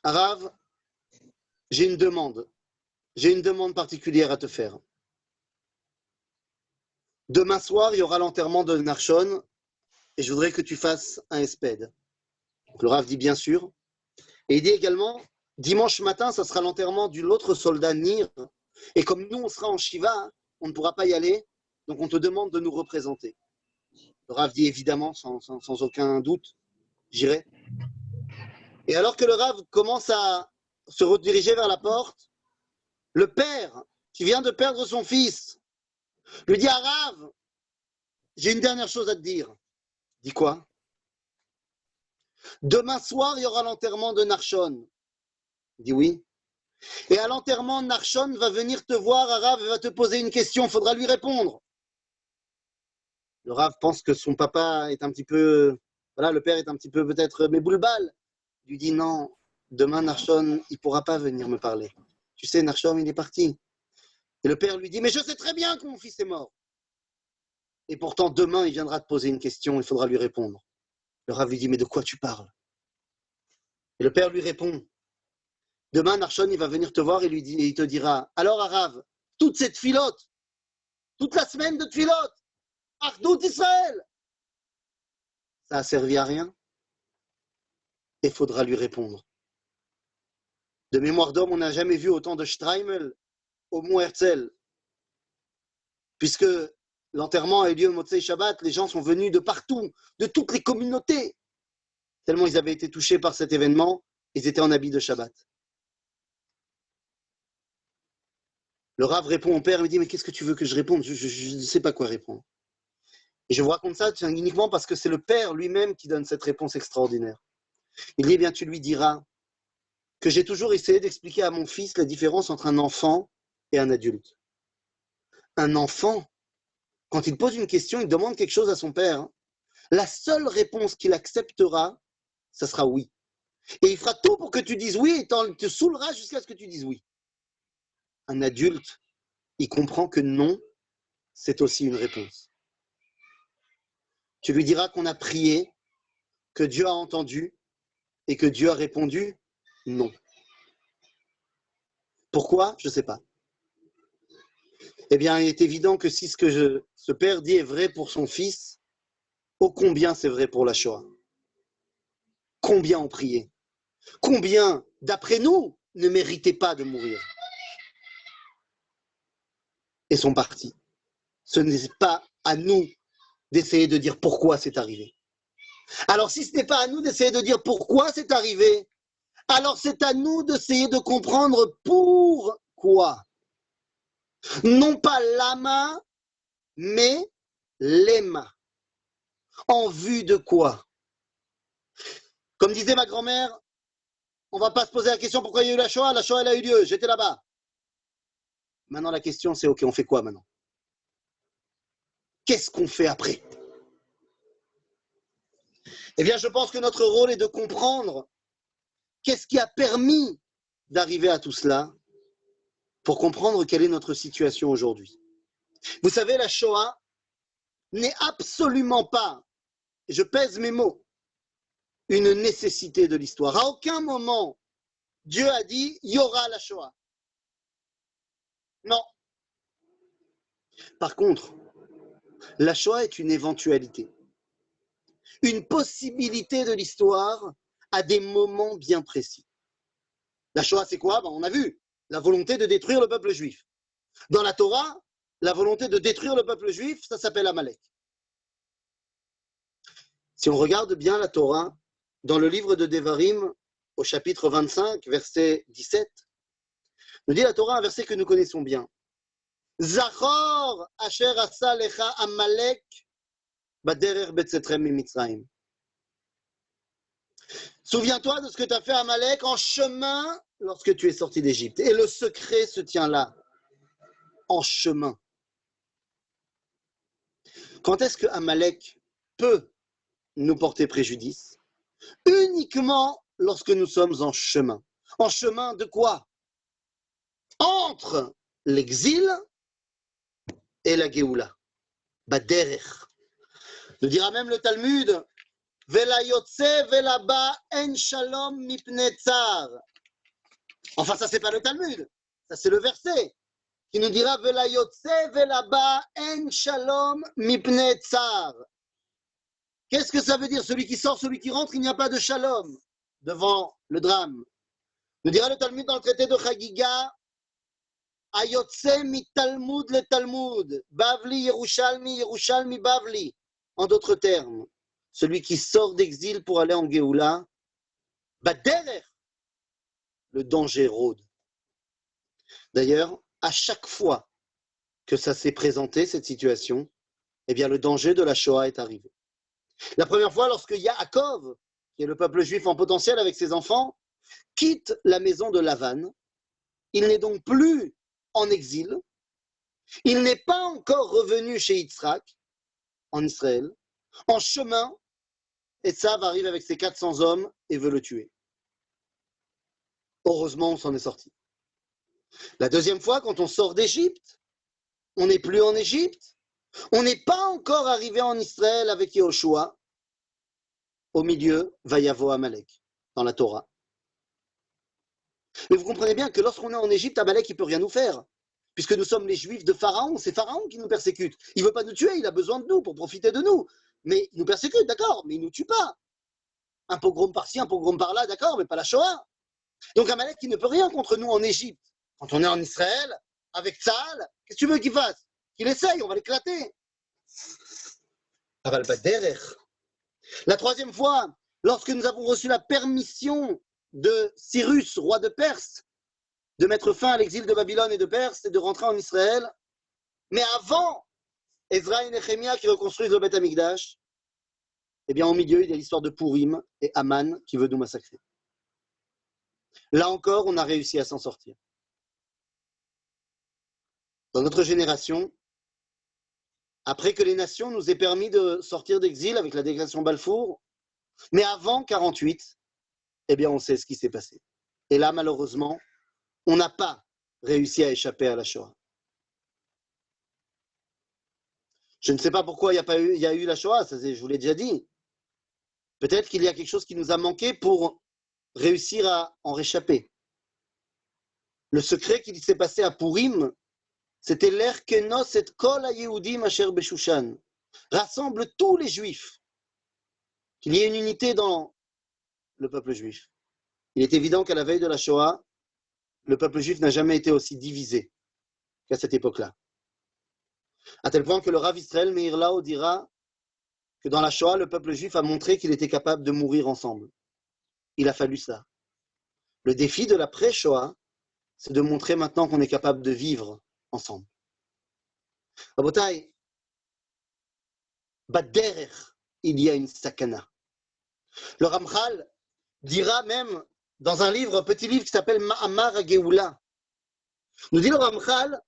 Rav, j'ai une demande particulière à te faire. Demain soir, il y aura l'enterrement de Nachshon et je voudrais que tu fasses un espède. Le Rav dit bien sûr. Et il dit également, dimanche matin, ça sera l'enterrement de l'autre soldat Nir. Et comme nous, on sera en Shiva, on ne pourra pas y aller, donc on te demande de nous représenter. Le Rav dit évidemment, sans aucun doute, j'irai. Et alors que le Rav commence à se rediriger vers la porte, le père, qui vient de perdre son fils, lui dit à Rav, j'ai une dernière chose à te dire. Dis quoi? Demain soir, il y aura l'enterrement de Nachshon. Il dit oui. Et à l'enterrement, Nachshon va venir te voir, Rav, et va te poser une question, il faudra lui répondre. Le Rav pense que son papa est un petit peu, voilà, le père est un petit peu peut-être méboulbal. Il lui dit non, demain Narshon, il ne pourra pas venir me parler. Tu sais, Narshon, il est parti. Et le père lui dit, mais je sais très bien que mon fils est mort. Et pourtant, demain, il viendra te poser une question, il faudra lui répondre. Le Rav lui dit, mais de quoi tu parles? Et le père lui répond, demain, Narshon, il va venir te voir et il te dira, alors Arav, toute cette filote, toute la semaine de filote, Ardout Israël, ça a servi à rien. Et il faudra lui répondre. De mémoire d'homme, on n'a jamais vu autant de Streimel au Mont Herzl. Puisque l'enterrement a eu lieu au Motzei Shabbat, les gens sont venus de partout, de toutes les communautés. Tellement ils avaient été touchés par cet événement, ils étaient en habit de Shabbat. Le Rav répond au père, il me dit, mais qu'est-ce que tu veux que je réponde? Je ne sais pas quoi répondre. Et je vous raconte ça uniquement parce que c'est le père lui-même qui donne cette réponse extraordinaire. Il dit, eh bien, tu lui diras que j'ai toujours essayé d'expliquer à mon fils la différence entre un enfant et un adulte. Un enfant, quand il pose une question, il demande quelque chose à son père. La seule réponse qu'il acceptera, ça sera oui. Et il fera tout pour que tu dises oui et te saoulera jusqu'à ce que tu dises oui. Un adulte, il comprend que non, c'est aussi une réponse. Tu lui diras qu'on a prié, que Dieu a entendu et que Dieu a répondu non. Pourquoi? Je ne sais pas. Eh bien, il est évident que si ce père dit est vrai pour son fils, ô combien c'est vrai pour la Shoah. Combien ont prié? Combien, d'après nous, ne méritaient pas de mourir? Et sont partis. Ce n'est pas à nous d'essayer de dire pourquoi c'est arrivé. Alors si ce n'est pas à nous d'essayer de dire pourquoi c'est arrivé, alors c'est à nous d'essayer de comprendre pourquoi. Non pas lama, mais lema. En vue de quoi? Comme disait ma grand-mère, on ne va pas se poser la question pourquoi il y a eu la Shoah elle a eu lieu, j'étais là-bas. Maintenant la question c'est ok, on fait quoi maintenant? Qu'est-ce qu'on fait après? Eh bien, je pense que notre rôle est de comprendre qu'est-ce qui a permis d'arriver à tout cela pour comprendre quelle est notre situation aujourd'hui. Vous savez, la Shoah n'est absolument pas, je pèse mes mots, une nécessité de l'histoire. À aucun moment, Dieu a dit, il y aura la Shoah. Non. Par contre, la Shoah est une éventualité. Une possibilité de l'histoire à des moments bien précis. La Shoah, c'est quoi? On a vu la volonté de détruire le peuple juif. Dans la Torah, la volonté de détruire le peuple juif, ça s'appelle Amalek. Si on regarde bien la Torah, dans le livre de Devarim, au chapitre 25, verset 17, nous dit la Torah un verset que nous connaissons bien. Zachor asher asa lecha Amalek baderer betzetrem mimitzraim. Souviens-toi de ce que tu as fait à Amalek en chemin lorsque tu es sorti d'Égypte. Et le secret se tient là, en chemin. Quand est-ce que Amalek peut nous porter préjudice? Uniquement lorsque nous sommes en chemin. En chemin de quoi? Entre l'exil et la Géoula. Baderer. Nous dira même le Talmud, Vela yotze vela ba en shalom mipne tsar. Enfin, ça, c'est pas le Talmud. Ça, c'est le verset qui nous dira Vela yotze vela ba en shalom mipne tsar. Qu'est-ce que ça veut dire? Celui qui sort, celui qui rentre, il n'y a pas de shalom devant le drame. Nous dira le Talmud dans le traité de Chagiga, Ayotze mi Talmud le Talmud, Bavli Yerushalmi, Yerushalmi Bavli. En d'autres termes, celui qui sort d'exil pour aller en Géoula, Baderer, le danger rôde. D'ailleurs, à chaque fois que ça s'est présenté, cette situation, eh bien, le danger de la Shoah est arrivé. La première fois, lorsque Yaakov, qui est le peuple juif en potentiel avec ses enfants, quitte la maison de Lavan, il n'est donc plus en exil, il n'est pas encore revenu chez Yitzhak, en Israël. En chemin, Esav arrive avec ses 400 hommes et veut le tuer. Heureusement, on s'en est sorti. La deuxième fois, quand on sort d'Égypte, on n'est plus en Égypte, on n'est pas encore arrivé en Israël avec Yehoshua. Au milieu, Vayavo Amalek, dans la Torah. Mais vous comprenez bien que lorsqu'on est en Égypte, Amalek, il ne peut rien nous faire. Puisque nous sommes les Juifs de Pharaon, c'est Pharaon qui nous persécute. Il ne veut pas nous tuer, il a besoin de nous pour profiter de nous. Mais il nous persécute, d'accord, mais il ne nous tue pas. Un pogrom par-ci, un pogrom par-là, d'accord, mais pas la Shoah. Donc Amalek, il ne peut rien contre nous en Égypte. Quand on est en Israël, avec Tzahal, qu'est-ce que tu veux qu'il fasse? Qu'il essaye, on va l'éclater. Aval Baderer. La troisième fois, lorsque nous avons reçu la permission de Cyrus, roi de Perse, de mettre fin à l'exil de Babylone et de Perse et de rentrer en Israël, mais avant Ezra et Nehemia qui reconstruisent le Beth Amikdash, eh bien au milieu, il y a l'histoire de Purim et Aman qui veut nous massacrer. Là encore, on a réussi à s'en sortir. Dans notre génération, après que les nations nous aient permis de sortir d'exil avec la déclaration Balfour, mais avant 48, eh bien on sait ce qui s'est passé. Et là, malheureusement, on n'a pas réussi à échapper à la Shoah. Je ne sais pas pourquoi il y a eu la Shoah, ça, je vous l'ai déjà dit. Peut-être qu'il y a quelque chose qui nous a manqué pour réussir à en réchapper. Le secret qui s'est passé à Purim, c'était l'Er Kenos et Kol HaYehudim Asher Beshushan. Rassemble tous les Juifs. Qu'il y ait une unité dans le peuple juif. Il est évident qu'à la veille de la Shoah, le peuple juif n'a jamais été aussi divisé qu'à cette époque-là. À tel point que le Rav Israël Meir Lau dira que dans la Shoah, le peuple juif a montré qu'il était capable de mourir ensemble. Il a fallu ça. Le défi de l'après-Shoah, c'est de montrer maintenant qu'on est capable de vivre ensemble. Rabotai, Baderer, il y a une sakana. Le Ramchal dira même dans un livre, un petit livre qui s'appelle Ma'amar HaGeoula, nous dit le Ramchal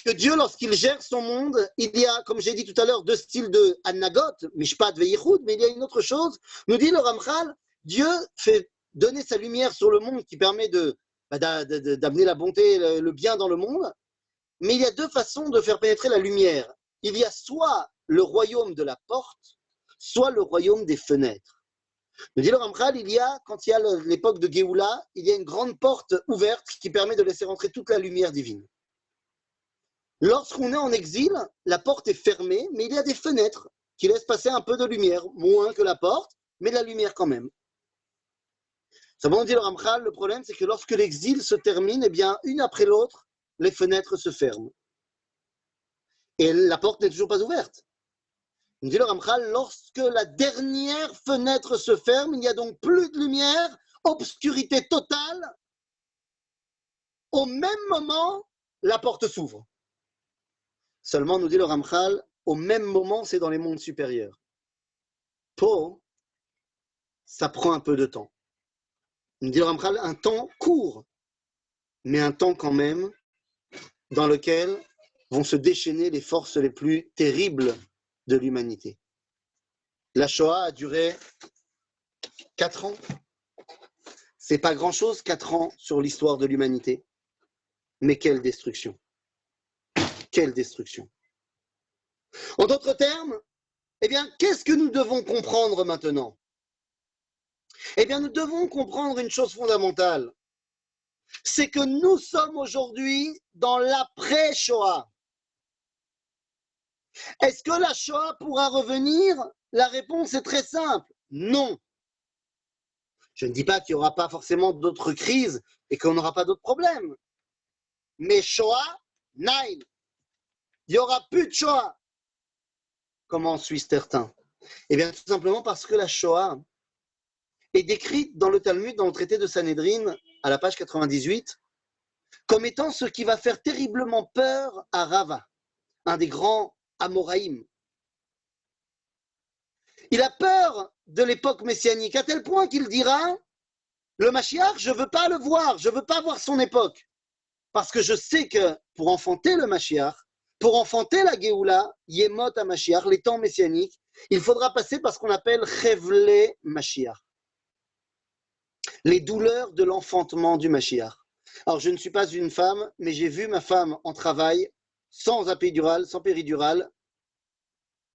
que Dieu, lorsqu'il gère son monde, il y a, comme j'ai dit tout à l'heure, deux styles de Anagot, Mishpat Veyichud, mais il y a une autre chose. Nous dit le Ramchal, Dieu fait donner sa lumière sur le monde qui permet d'amener la bonté, le bien dans le monde, mais il y a deux façons de faire pénétrer la lumière. Il y a soit le royaume de la porte, soit le royaume des fenêtres. Nous dit le Ramchal, quand il y a l'époque de Géoula, il y a une grande porte ouverte qui permet de laisser rentrer toute la lumière divine. Lorsqu'on est en exil, la porte est fermée, mais il y a des fenêtres qui laissent passer un peu de lumière, moins que la porte, mais de la lumière quand même. Seulement, dit le Ramchal, le problème, c'est que lorsque l'exil se termine, eh bien, une après l'autre, les fenêtres se ferment. Et la porte n'est toujours pas ouverte. Il dit le Ramchal, lorsque la dernière fenêtre se ferme, il n'y a donc plus de lumière, obscurité totale. Au même moment, la porte s'ouvre. Seulement, nous dit le Ramchal, au même moment, c'est dans les mondes supérieurs. Pour, ça prend un peu de temps. Nous dit le Ramchal, un temps court, mais un temps quand même dans lequel vont se déchaîner les forces les plus terribles de l'humanité. La Shoah a duré 4 ans. C'est pas grand-chose, 4 ans sur l'histoire de l'humanité. Mais quelle destruction. Quelle destruction. En d'autres termes, eh bien, qu'est-ce que nous devons comprendre maintenant? Eh bien, nous devons comprendre une chose fondamentale. C'est que nous sommes aujourd'hui dans l'après-Shoah. Est-ce que la Shoah pourra revenir? La réponse est très simple. Non. Je ne dis pas qu'il n'y aura pas forcément d'autres crises et qu'on n'aura pas d'autres problèmes. Mais Shoah, nein. Il n'y aura plus de Shoah. Comment suis-je certain? Eh bien, tout simplement parce que la Shoah est décrite dans le Talmud, dans le traité de Sanhédrin, à la page 98, comme étant ce qui va faire terriblement peur à Rava, un des grands Amoraïm. Il a peur de l'époque messianique, à tel point qu'il dira, le Mashiach, je ne veux pas le voir, je ne veux pas voir son époque. Parce que je sais que pour enfanter le Mashiach, pour enfanter la Géoula, Yemot HaMashiach, les temps messianiques, il faudra passer par ce qu'on appelle Chevle Mashiach, les douleurs de l'enfantement du Mashiach. Alors, je ne suis pas une femme, mais j'ai vu ma femme en travail, sans péridurale,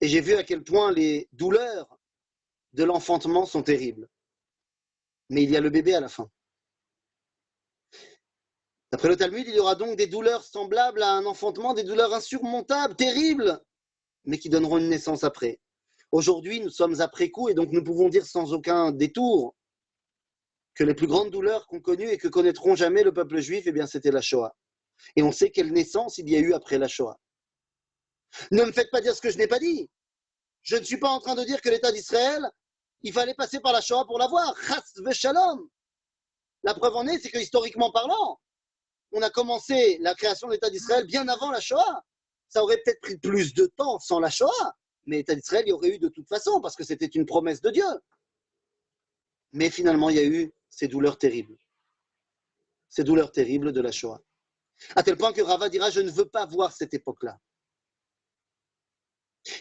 et j'ai vu à quel point les douleurs de l'enfantement sont terribles. Mais il y a le bébé à la fin. D'après le Talmud, il y aura donc des douleurs semblables à un enfantement, des douleurs insurmontables, terribles, mais qui donneront une naissance après. Aujourd'hui, nous sommes après coup, et donc nous pouvons dire sans aucun détour que les plus grandes douleurs qu'ont connues et que connaîtront jamais le peuple juif, eh bien, c'était la Shoah. Et on sait quelle naissance il y a eu après la Shoah. Ne me faites pas dire ce que je n'ai pas dit. Je ne suis pas en train de dire que l'État d'Israël, il fallait passer par la Shoah pour l'avoir. Chas v'shalom. La preuve en est, c'est que historiquement parlant, on a commencé la création de l'État d'Israël bien avant la Shoah. Ça aurait peut-être pris plus de temps sans la Shoah, mais l'État d'Israël y aurait eu de toute façon, parce que c'était une promesse de Dieu. Mais finalement, il y a eu ces douleurs terribles de la Shoah. À tel point que Rava dira, je ne veux pas voir cette époque-là.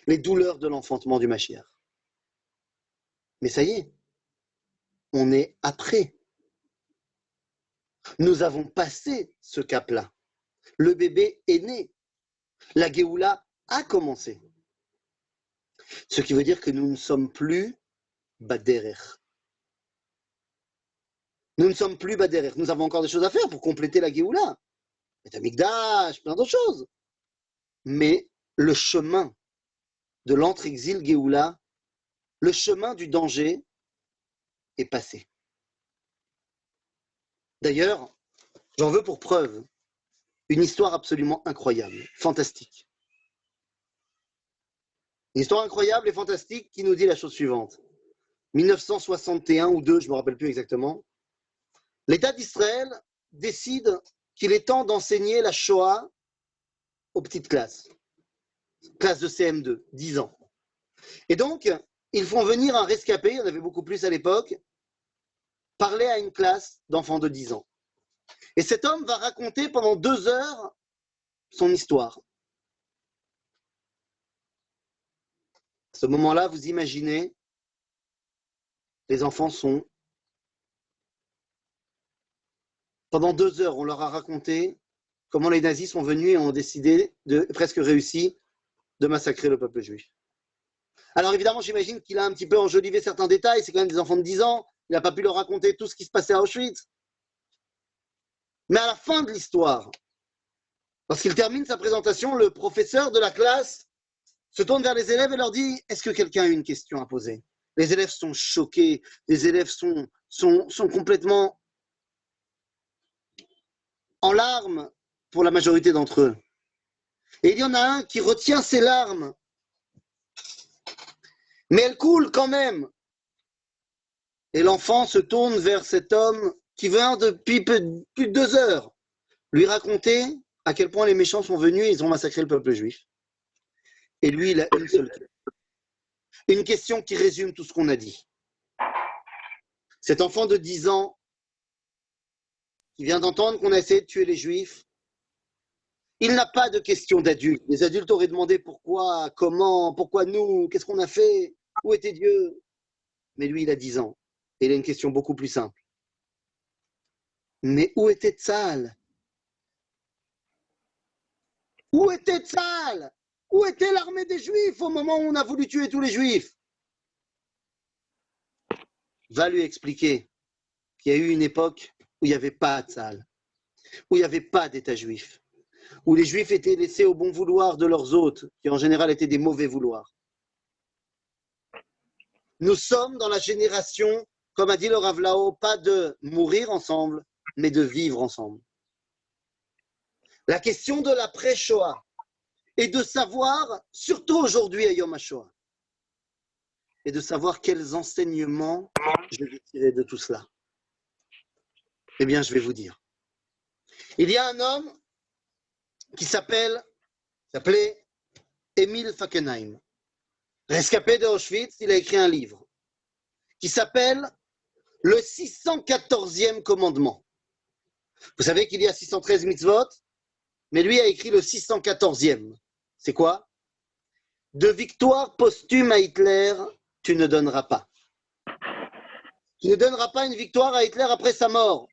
Les douleurs de l'enfantement du Mashiach. Mais ça y est, on est après. Nous avons passé ce cap-là. Le bébé est né. La Géoula a commencé. Ce qui veut dire que nous ne sommes plus Baderer. Nous ne sommes plus Baderer. Nous avons encore des choses à faire pour compléter la Géoula. Beth Amikdash, plein d'autres choses. Mais le chemin de l'entre-exil Géoula, le chemin du danger est passé. D'ailleurs, j'en veux pour preuve une histoire absolument incroyable, fantastique. Une histoire incroyable et fantastique qui nous dit la chose suivante. 1961 ou 2, je ne me rappelle plus exactement, l'État d'Israël décide qu'il est temps d'enseigner la Shoah aux petites classes. Classe de CM2, 10 ans. Et donc, ils font venir un rescapé, il y en avait beaucoup plus à l'époque, parler à une classe d'enfants de 10 ans. Et cet homme va raconter pendant 2 heures son histoire. À ce moment-là, vous imaginez, les enfants sont... Pendant 2 heures, on leur a raconté comment les nazis sont venus et ont décidé, presque réussi, de massacrer le peuple juif. Alors évidemment, j'imagine qu'il a un petit peu enjolivé certains détails, c'est quand même des enfants de 10 ans, il n'a pas pu leur raconter tout ce qui se passait à Auschwitz. Mais à la fin de l'histoire, lorsqu'il termine sa présentation, le professeur de la classe se tourne vers les élèves et leur dit « Est-ce que quelqu'un a une question à poser ?» Les élèves sont choqués, les élèves sont complètement en larmes pour la majorité d'entre eux. Et il y en a un qui retient ses larmes, mais elles coulent quand même. Et l'enfant se tourne vers cet homme qui vient depuis plus de 2 heures lui raconter à quel point les méchants sont venus et ils ont massacré le peuple juif. Et lui, il a une seule question. Une question qui résume tout ce qu'on a dit. Cet enfant de 10 ans qui vient d'entendre qu'on a essayé de tuer les juifs, il n'a pas de question d'adulte. Les adultes auraient demandé pourquoi, comment, pourquoi nous, qu'est-ce qu'on a fait, où était Dieu. Mais lui, il a 10 ans. Et il a une question beaucoup plus simple. Mais où était Tzahal? Où était Tzahal? Où était l'armée des Juifs au moment où on a voulu tuer tous les Juifs? Va lui expliquer qu'il y a eu une époque où il n'y avait pas Tzahal, où il n'y avait pas d'État juif, où les Juifs étaient laissés au bon vouloir de leurs hôtes, qui en général étaient des mauvais vouloirs. Nous sommes dans la génération, comme a dit le Rav Lao, pas de mourir ensemble, mais de vivre ensemble. La question de l'après-Shoah est de savoir, surtout aujourd'hui à Yom HaShoah, et de savoir quels enseignements je vais tirer de tout cela. Eh bien, je vais vous dire. Il y a un homme qui s'appelait Emil Fackenheim. Rescapé de Auschwitz, il a écrit un livre qui s'appelle Le 614e commandement. Vous savez qu'il y a 613 mitzvot, mais lui a écrit le 614e. C'est quoi? De victoire posthume à Hitler, tu ne donneras pas. Tu ne donneras pas une victoire à Hitler après sa mort.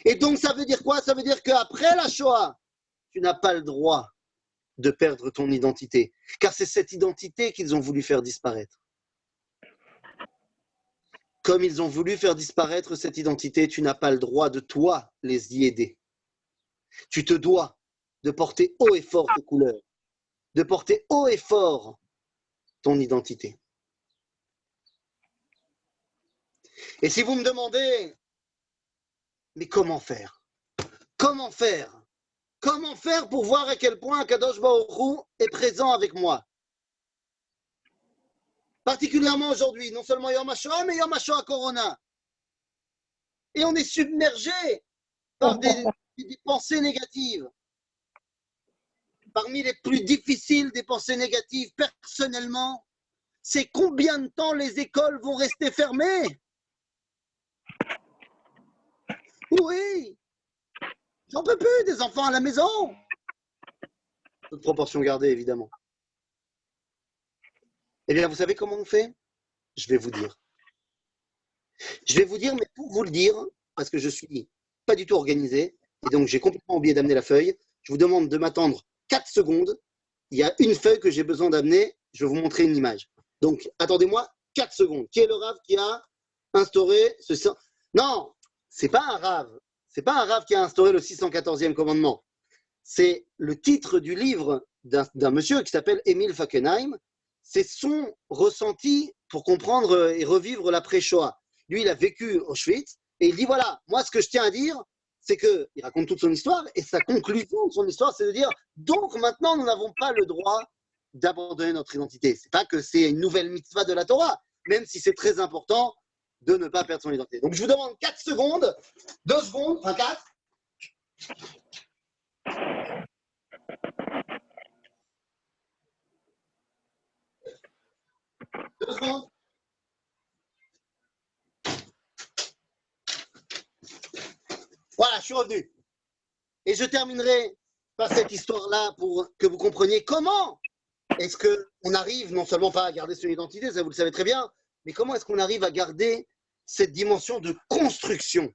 Et donc, ça veut dire quoi? Ça veut dire qu'après la Shoah, tu n'as pas le droit de perdre ton identité. Car c'est cette identité qu'ils ont voulu faire disparaître. Comme ils ont voulu faire disparaître cette identité, tu n'as pas le droit de, toi, les y aider. Tu te dois de porter haut et fort tes couleurs, de porter haut et fort ton identité. Et si vous me demandez, mais comment faire? Comment faire? Comment faire pour voir à quel point Kadosh Baruch Hu est présent avec moi? Particulièrement aujourd'hui, non seulement Yom HaShoah, mais Yom HaShoah Corona. Et on est submergé par des pensées négatives. Parmi les plus difficiles des pensées négatives, personnellement, c'est combien de temps les écoles vont rester fermées? Oui, j'en peux plus des enfants à la maison. Toute proportion gardée, évidemment. Eh bien, vous savez comment on fait? Je vais vous dire. Je vais vous dire, mais pour vous le dire, parce que je suis pas du tout organisé, et donc j'ai complètement oublié d'amener la feuille, je vous demande de m'attendre 4 secondes. Il y a une feuille que j'ai besoin d'amener, je vais vous montrer une image. Donc, attendez-moi 4 secondes. Qui est le rave qui a instauré ce... Non, c'est pas un rave. C'est pas un rave qui a instauré le 614e commandement. C'est le titre du livre d'un monsieur qui s'appelle Émile Fackenheim. C'est son ressenti pour comprendre et revivre l'après-Shoah. Lui, il a vécu Auschwitz et il dit voilà, moi, ce que je tiens à dire, c'est qu'il raconte toute son histoire et sa conclusion de son histoire, c'est de dire donc maintenant, nous n'avons pas le droit d'abandonner notre identité. C'est pas que c'est une nouvelle mitzvah de la Torah, même si c'est très important de ne pas perdre son identité. Donc, je vous demande 4 secondes, 2 secondes, enfin 4. Deux secondes. Voilà, je suis revenu. Et je terminerai par cette histoire-là pour que vous compreniez comment est-ce qu'on arrive non seulement pas à garder son identité, ça vous le savez très bien, mais comment est-ce qu'on arrive à garder cette dimension de construction?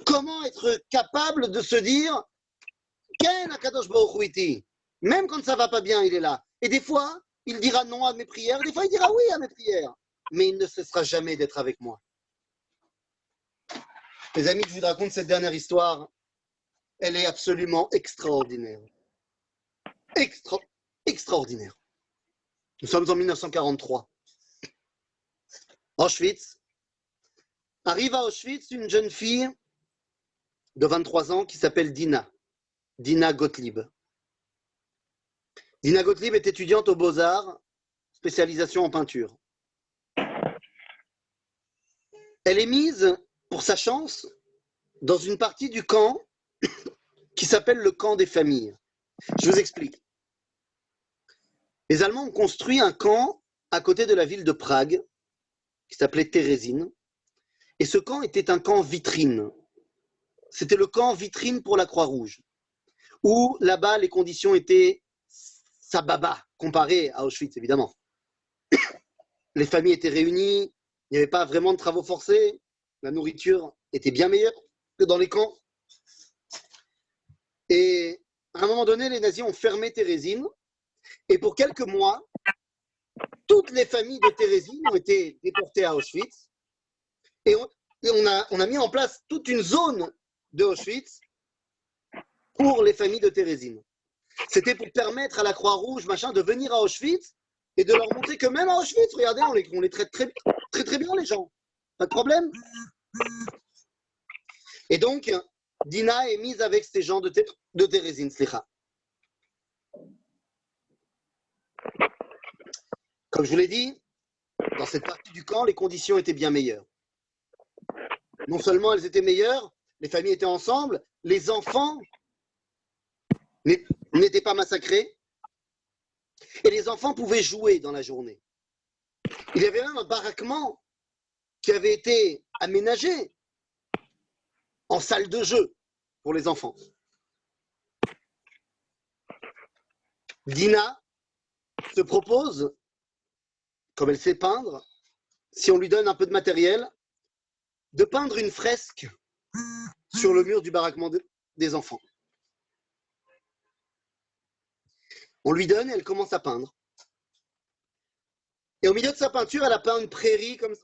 Comment être capable de se dire Ken Akadosh Baruch Hu iti, même quand ça ne va pas bien, il est là. Et des fois, il dira non à mes prières, des fois il dira oui à mes prières, mais il ne cessera jamais d'être avec moi. Les amis, je vous raconte cette dernière histoire. Elle est absolument extraordinaire. Extraordinaire. Nous sommes en 1943. Auschwitz. Arrive à Auschwitz une jeune fille de 23 ans qui s'appelle Dina. Dina Gottlieb. Dina Gottlieb est étudiante aux Beaux-Arts, spécialisation en peinture. Elle est mise, pour sa chance, dans une partie du camp qui s'appelle le camp des familles. Je vous explique. Les Allemands ont construit un camp à côté de la ville de Prague, qui s'appelait Térésine. Et ce camp était un camp vitrine. C'était le camp vitrine pour la Croix-Rouge, où là-bas, les conditions étaient sababa, comparées à Auschwitz, évidemment. Les familles étaient réunies, il n'y avait pas vraiment de travaux forcés, la nourriture était bien meilleure que dans les camps. Et à un moment donné, les nazis ont fermé Térésine, et pour quelques mois, toutes les familles de Térésine ont été déportées à Auschwitz, et on a mis en place toute une zone de Auschwitz pour les familles de Térésine. C'était pour permettre à la Croix-Rouge, machin, de venir à Auschwitz et de leur montrer que même à Auschwitz, regardez, on les traite très bien, les gens. Pas de problème. Et donc, Dina est mise avec ces gens de Térésine, slicha. Comme je vous l'ai dit, dans cette partie du camp, les conditions étaient bien meilleures. Non seulement elles étaient meilleures, les familles étaient ensemble, les enfants n'étaient pas massacrés, et les enfants pouvaient jouer dans la journée. Il y avait même un baraquement qui avait été aménagé en salle de jeu pour les enfants. Dina se propose, comme elle sait peindre, si on lui donne un peu de matériel, de peindre une fresque sur le mur du baraquement des enfants. On lui donne et elle commence à peindre. Et au milieu de sa peinture, elle a peint une prairie comme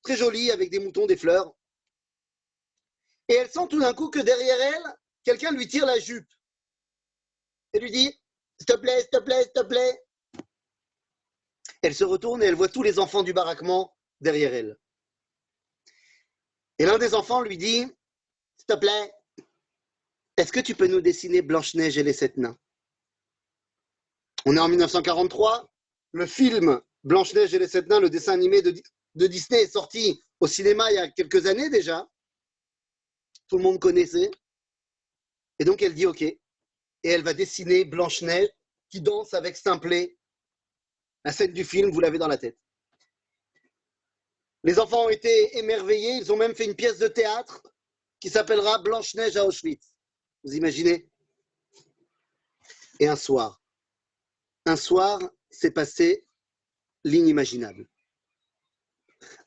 très jolie avec des moutons, des fleurs. Et elle sent tout d'un coup que derrière elle, quelqu'un lui tire la jupe. Et lui dit « S'il te plaît, s'il te plaît, s'il te plaît ». Elle se retourne et elle voit tous les enfants du baraquement derrière elle. Et l'un des enfants lui dit « S'il te plaît, est-ce que tu peux nous dessiner Blanche-Neige et les 7 nains ?» On est en 1943, le film Blanche-Neige et les 7 nains, le dessin animé de Disney est sorti au cinéma il y a quelques années déjà. Tout le monde connaissait. Et donc elle dit OK. Et elle va dessiner Blanche-Neige qui danse avec Simplet. La scène du film, vous l'avez dans la tête. Les enfants ont été émerveillés, ils ont même fait une pièce de théâtre qui s'appellera Blanche-Neige à Auschwitz. Vous imaginez? Et un soir, s'est passé l'inimaginable.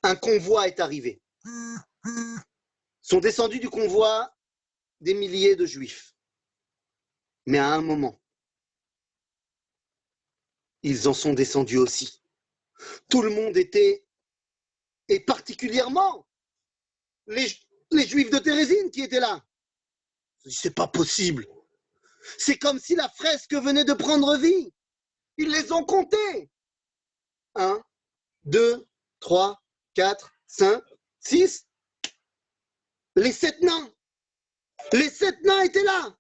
Un convoi est arrivé. Sont descendus du convoi des milliers de juifs. Mais à un moment, ils en sont descendus aussi. Tout le monde était, et particulièrement les juifs de Térésine qui étaient là. C'est pas possible. C'est comme si la fresque venait de prendre vie. Ils les ont comptés. 1, 2, 3, 4, 5, 6. Les 7 nains. Les 7 nains étaient là.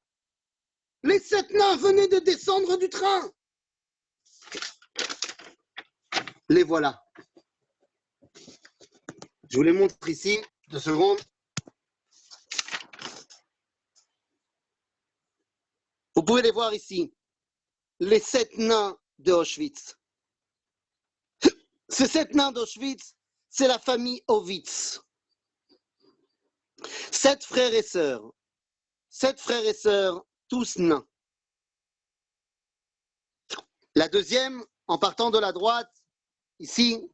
Les 7 nains venaient de descendre du train. Les voilà. Je vous les montre ici, 2 secondes. Vous pouvez les voir ici. Les 7 nains de Auschwitz. Ces 7 nains d'Auschwitz, c'est la famille Ovitz. 7 frères et sœurs. 7 frères et sœurs, tous nains. La deuxième, en partant de la droite, ici,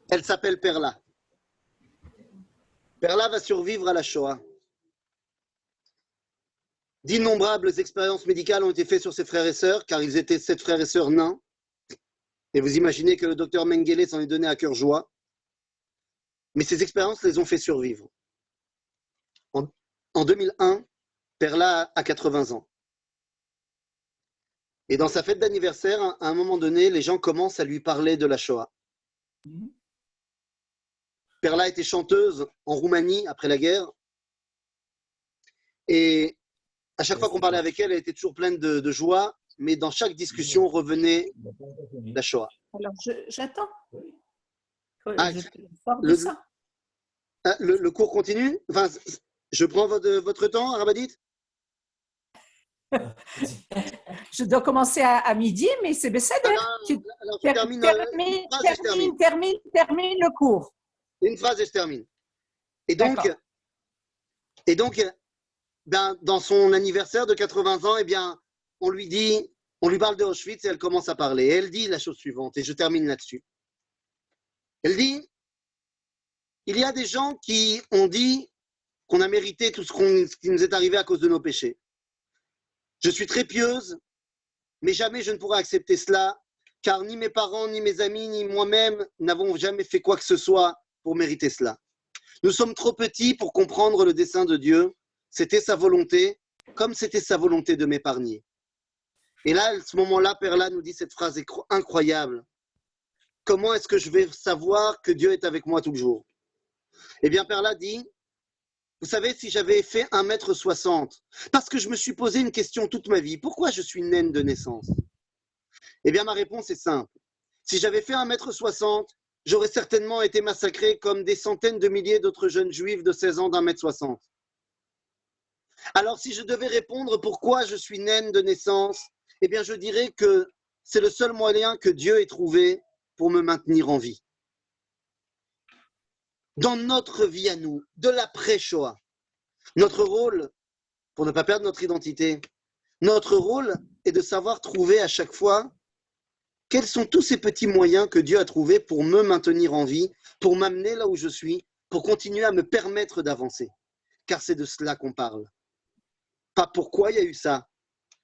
elle s'appelle Perla. Perla va survivre à la Shoah. D'innombrables expériences médicales ont été faites sur ses frères et sœurs, car ils étaient 7 frères et sœurs nains. Et vous imaginez que le docteur Mengele s'en est donné à cœur joie. Mais ces expériences les ont fait survivre. En 2001, Perla a 80 ans. Et dans sa fête d'anniversaire, à un moment donné, les gens commencent à lui parler de la Shoah. Perla était chanteuse en Roumanie après la guerre. Et à chaque fois qu'on parlait avec elle, elle était toujours pleine de joie. Mais dans chaque discussion revenait la Shoah. Alors, j'attends. Ah, le cours continue? Enfin, je prends votre temps, Arabadit? Je dois commencer à midi, mais c'est Besséder. Alors, tu termines Termine le cours. Une phrase et je termine. Et donc, dans son anniversaire de 80 ans, eh bien, on lui parle de Auschwitz et elle commence à parler. Et elle dit la chose suivante, et je termine là-dessus. Elle dit, il y a des gens qui ont dit qu'on a mérité tout ce qui nous est arrivé à cause de nos péchés. Je suis très pieuse, mais jamais je ne pourrai accepter cela, car ni mes parents, ni mes amis, ni moi-même n'avons jamais fait quoi que ce soit pour mériter cela. Nous sommes trop petits pour comprendre le dessein de Dieu. C'était sa volonté, comme c'était sa volonté de m'épargner. Et là, à ce moment-là, Perla nous dit cette phrase incroyable. Comment est-ce que je vais savoir que Dieu est avec moi tout le jour? Eh bien, Perla dit, vous savez, si j'avais fait 1,60 m, parce que je me suis posé une question toute ma vie, pourquoi je suis naine de naissance? Eh bien, ma réponse est simple. Si j'avais fait 1,60 m, j'aurais certainement été massacré comme des centaines de milliers d'autres jeunes juifs de 16 ans d'1,60 m. Alors, si je devais répondre pourquoi je suis naine de naissance, eh bien, je dirais que c'est le seul moyen que Dieu ait trouvé pour me maintenir en vie. Dans notre vie à nous, de l'après-Shoah, notre rôle, pour ne pas perdre notre identité. Notre rôle est de savoir trouver à chaque fois quels sont tous ces petits moyens que Dieu a trouvés pour me maintenir en vie, pour m'amener là où je suis, pour continuer à me permettre d'avancer. Car c'est de cela qu'on parle. Pas pourquoi il y a eu ça,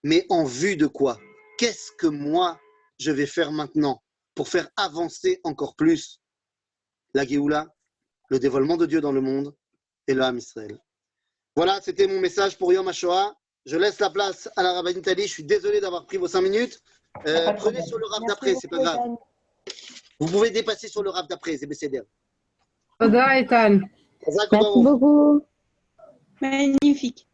mais en vue de quoi? Qu'est-ce que moi, je vais faire maintenant pour faire avancer encore plus la Géoula, le dévoilement de Dieu dans le monde et le Ham Israël. Voilà, c'était mon message pour Yom HaShoah. Je laisse la place à la rabbinite Ali. Je suis désolé d'avoir pris vos 5 minutes. Prenez sur le rap d'après, c'est pas grave. Vous pouvez dépasser sur le rap d'après, c'est BCDR. Toda, Ethan. Merci beaucoup. Magnifique.